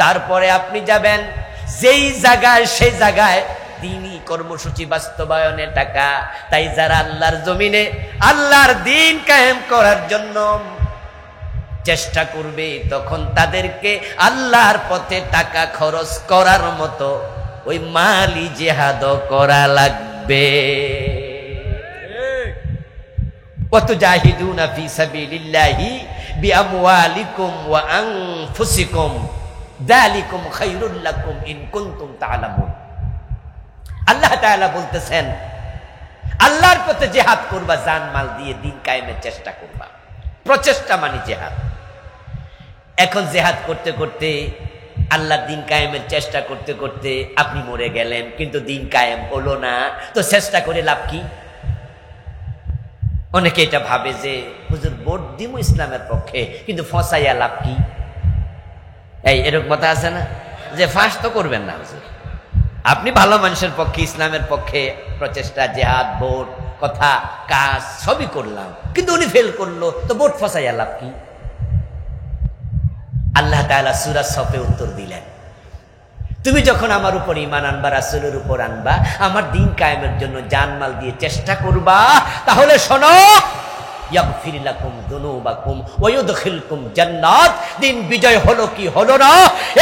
তারপরে আপনি যাবেন যেই জায়গায়, সেই জায়গায় দ্বীনি কর্মসূচি বাস্তবায়নে টাকা। তাই যারা আল্লাহর জমিনে আল্লাহর দ্বীন কায়েম করার জন্য চেষ্টা করবে, তখন তাদেরকে আল্লাহর পথে টাকা খরচ করার মতো ওই মালি জিহাদ করা লাগবে। ওয়াতুজাহিদুনা ফি সাবিলিল্লাহি বিআমওয়ালিকুম ওয়া আনফুসিকুম যালিকুম খায়রুল লাকুম ইন কুনতুম তা'লামুন। আল্লাহ তাআলা বলতেছেন, আল্লাহর পথে জিহাদ করবা, জান মাল দিয়ে দ্বীন কায়েমের চেষ্টা করবা। প্রচেষ্টা মানে জিহাদ। এখন জিহাদ করতে করতে আল্লাহর দিন কায়েমের চেষ্টা করতে করতে আপনি মরে গেলেন, কিন্তু দিন কায়েম হলো না, তো চেষ্টা করে লাভ কি? অনেকে এটা ভাবে যে হুজুর ভোট দিমু ইসলামের পক্ষে, কিন্তু ফসাইয়া লাভ কি? এরকম কথা আছে না যে ফাঁস তো করবেন না হুজুর, আপনি ভালো মানুষের পক্ষে, ইসলামের পক্ষে প্রচেষ্টা, জেহাদ, ভোট, কথা, কাজ সবই করলাম, কিন্তু উনি ফেল করলো, তো ভোট ফসাইয়া লাভ কি? আল্লাহ তাআলা সূরা সফে উত্তর দিলেন, তুমি যখন আমার উপর ঈমান আনবা, রাসূলের উপর আনবা, আমার দিন কায়েমের জন্য জানমাল দিয়ে চেষ্টা করবা, তাহলে শোনো, ইয়াগফির লাকুম যুনুবাকুম ওয়া ইউদখিলকুম জান্নাত। দিন বিজয় হলো কি হলো না,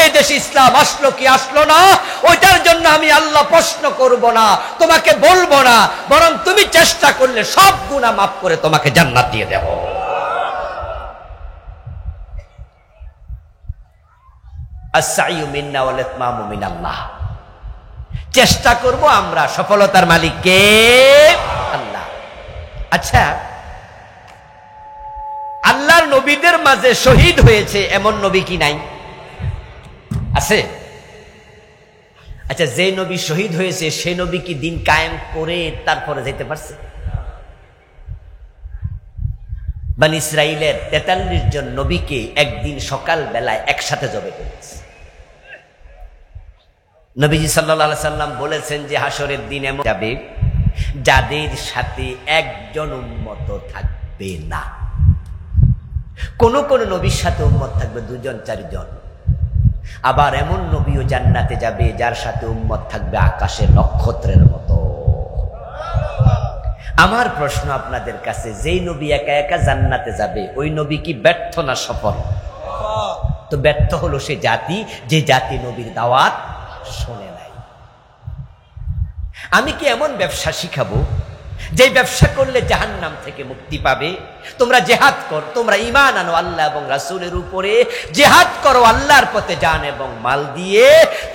এই দেশে ইসলাম আসলো কি আসলো না, ওইটার জন্য আমি আল্লাহ প্রশ্ন করব না, তোমাকে বলবো না, বরং তুমি চেষ্টা করলে সব গুনাহ মাফ করে তোমাকে জান্নাত দিয়ে দেব। আস-সাইয়ু মিন্না ওয়াল ইতমামু মিনাল্লাহ। চেষ্টা করব আমরা, সফলতার মালিক কে? আল্লাহ। আচ্ছা, আল্লাহর নবীদের মাঝে শহীদ হয়েছে এমন নবী কি নাই? আছে। আচ্ছা, যে নবী শহীদ হয়েছে সে নবী কি দিন কায়েম করে তারপরে যেতে পারছে? বনী ইসরাইলের 43 জন নবীকে একদিন সকাল বেলায় একসাথে জবে করেছে। নবীজি সাল্লাল্লাহু আলাইহি সাল্লাম বলেছেন যে হাসরের দিন এমন যাবে যাদের সাথে একজন উম্মত থাকবে না। কোন কোন নবীর সাথে উম্মত থাকবে 2 জন 4 জন। আবার এমন নবীও জান্নাতে যাবে যার সাথে উম্মত থাকবে আকাশের নক্ষত্রের মতো। আমার প্রশ্ন আপনাদের কাছে, যেই নবী একা একা জান্নাতে যাবে ওই নবী কি ব্যর্থ না সফল? তো ব্যর্থ হলো সে জাতি যে জাতি নবীর দাওয়াত শোনে নাই। আমি কি এমন ব্যবসা শিখাবো যে ব্যবসা করলে জাহান্নাম থেকে মুক্তি পাবে? তোমরা জিহাদ করো, তোমরা ঈমান আনো আল্লাহ এবং রাসূলের উপরে, জিহাদ করো আল্লাহর পথে জান এবং মাল দিয়ে,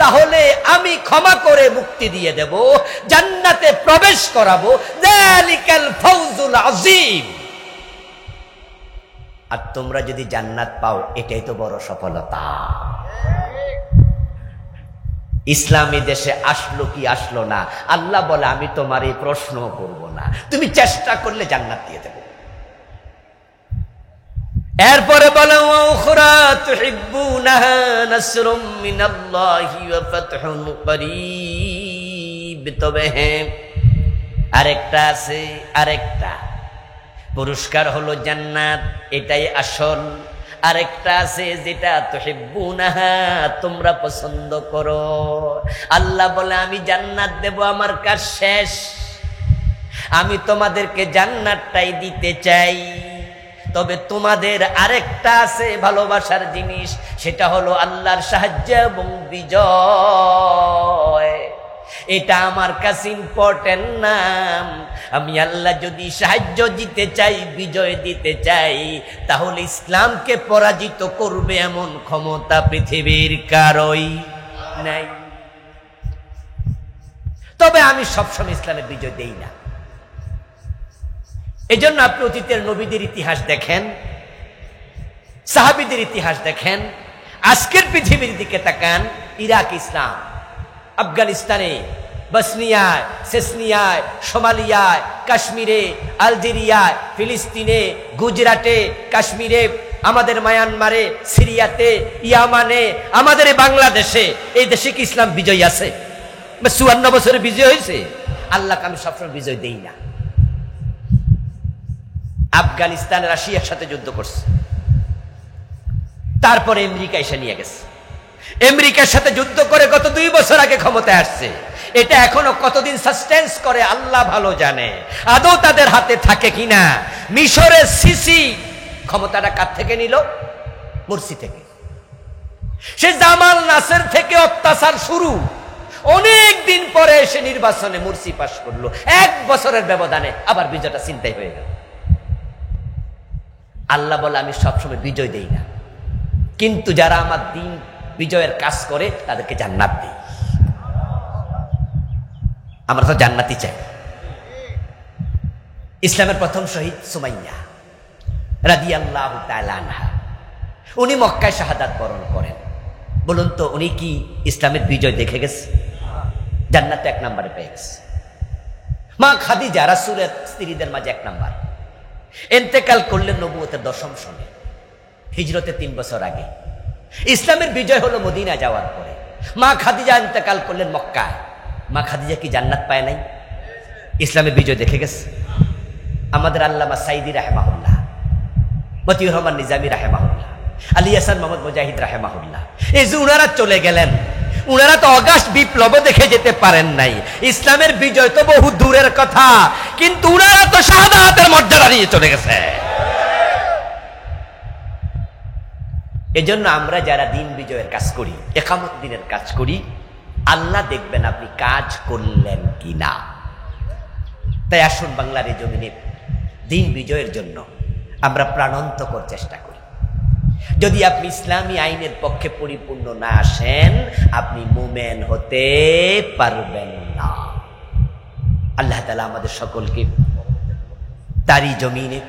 তাহলে আমি ক্ষমা করে মুক্তি দিয়ে দেব, জান্নাতে প্রবেশ করাবো। যালিকাল ফাউজুল আযীম। আর তোমরা যদি জান্নাত পাও এটাই তো বড় সফলতা। ইসলামী দেশে আসলো কি আসলো না, আল্লাহ বলে আমি তোমার এই প্রশ্ন করব না, তুমি চেষ্টা করলে জান্নাত দিয়ে দেব। এরপরে বলে ওয়াখরা তুহিব্বুনাহা নাসরুম মিনাল্লাহি ওয়া ফাতহুন করিব। তবে হ্যাঁ, আরেকটা আছে, আরেকটা পুরস্কার হলো জান্নাত, এটাই আসল। আরেকটা আছে যেটা তুহিব্বুনাহা, তোমরা পছন্দ করো। আল্লাহ বলে আমি জান্নাত দেব, আমার কাজ শেষ, আমি তোমাদেরকে জান্নাতটাই দিতে চাই। তবে তোমাদের আরেকটা আছে ভালোবাসার জিনিস, সেটা হলো আল্লাহর সাহায্য এবং বিজয়। এটা আমার কাছে ইম্পর্টেন্ট না। আমি আল্লাহ যদি সাহায্য দিতে চাই, বিজয় দিতে চাই, তাহলে ইসলামকে পরাজিত করবে এমন ক্ষমতা পৃথিবীর কারোই নাই। তবে আমি সবসময় ইসলামের বিজয় দেই না। এজন্য আপনি অতীতের নবীদের ইতিহাস দেখেন, সাহাবীদের ইতিহাস দেখেন, আজকের পৃথিবীর দিকে তাকান, ইরাক ইসলাম, আফগানিস্তানে, বসনিয়ায়, চেচনিয়ায়, সোমালিয়ায়, কাশ্মীরে, আলজেরিয়ায়, ফিলিস্তিনে, গুজরাটে, কাশ্মীরে, আমাদের মায়ানমারে, সিরিয়াতে, ইয়ামানে, আমাদের বাংলাদেশে, এই দেশে কি ইসলাম বিজয় আছে? 54 বছরে বিজয় হয়েছে? আল্লাহকে আমি সবসময় বিজয় দেই না। আফগানিস্তান রাশিয়ার সাথে যুদ্ধ করছে, তারপরে আমেরিকা এসে নিয়ে গেছে। আমেরিকার সাথে যুদ্ধ করে গত 2 বছর আগে ক্ষমতায় আসছে। এটা এখনো কতদিন সাস্টেন্স করে আল্লাহ ভালো জানে, আদৌ তাদের হাতে থাকে কিনা। মিশরের সিসি ক্ষমতাটা কার থেকে নিল? মুরসি থেকে। সে জামাল নাসের থেকে অত্যাচার শুরু, অনেক দিন পরে এসে নির্বাচনে মুরসি পাশ করলো, 1 বছরের ব্যবধানে আবার বিজয়টা চিন্তাই হয়ে গেল। আল্লাহ বলে আমি সবসময় বিজয় দেই না, কিন্তু যারা আমার দিন বিজয়ের কাজ করে তাদেরকে জান্নাত দেই। আমরা তো জান্নাতই চাই। ইসলামের প্রথম শহীদ সুমাইয়া রাদিয়াল্লাহু তাআলা আনহা, উনি মক্কায় শাহাদাত বরণ করেন। বলুন তো উনি কি ইসলামের বিজয় দেখে গেছে? জান্নাত 1 নম্বরে পেয়ে গেছে। মা খাদিজা রাসূলের স্ত্রীদের মাঝে 1 নাম্বার, ইন্তেকাল করলেন নবুয়তের 10ম সনে, হিজরতে 3 বছর আগে। ইসলামের বিজয় হলো মদিনা যাওয়ার পরে। মা খাদিজা ইন্তেকাল করলেন মক্কায়। মা খাদিজা কি জান্নাত পায় নাই? ইসলামের বিজয় দেখে গেছে। আমাদের আল্লামা সাইদি রাহেমাহুল্লাহ, মতিউর রহমান নিজামী রাহেমাহুল্লাহ, আলী হাসান মোহাম্মদ মুজাহিদ রাহেমাহুল্লাহ, এই যে উনারা চলে গেলেন, উনারা তো অগাস্ট বিপ্লব দেখে যেতে পারেন নাই। ইসলামের বিজয় তো বহু দূরের কথা, কিন্তু উনারা তো শাহাদাতের মর্যাদা নিয়ে চলে গেছে। এজন্য আমরা যারা দিন বিজয়ের কাজ করি, একামত দিনের কাজ করি, আল্লাহ দেখবেন আপনি কাজ করলেন কিনা। তাই আসুন বাংলার এই জমিনে দিন বিজয়ের জন্য আমরা প্রাণান্তকর চেষ্টা করি। যদি আপনি ইসলামী আইনের পক্ষে পরিপূর্ণ না আসেন, আপনি মুমিন হতে পারবেন না। আল্লাহ তাআলা আমাদের সকলকে তারই জমিনে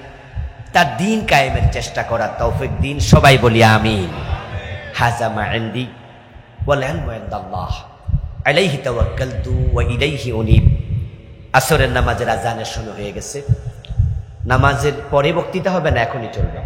তার দিন কায়েমের চেষ্টা করার তৌফিক দিন। সবাই বলি আমিন। হাযা মা ইনদি ওয়াল ইলমু ইনদাল্লাহ আলাইহি তাওয়াক্কালতু ওয়া ইলাইহি উনীব। আসরের নামাজের আজানের সময় হয়ে গেছে। নামাজের পরে বক্তৃতা হবে না, এখনই চলবে।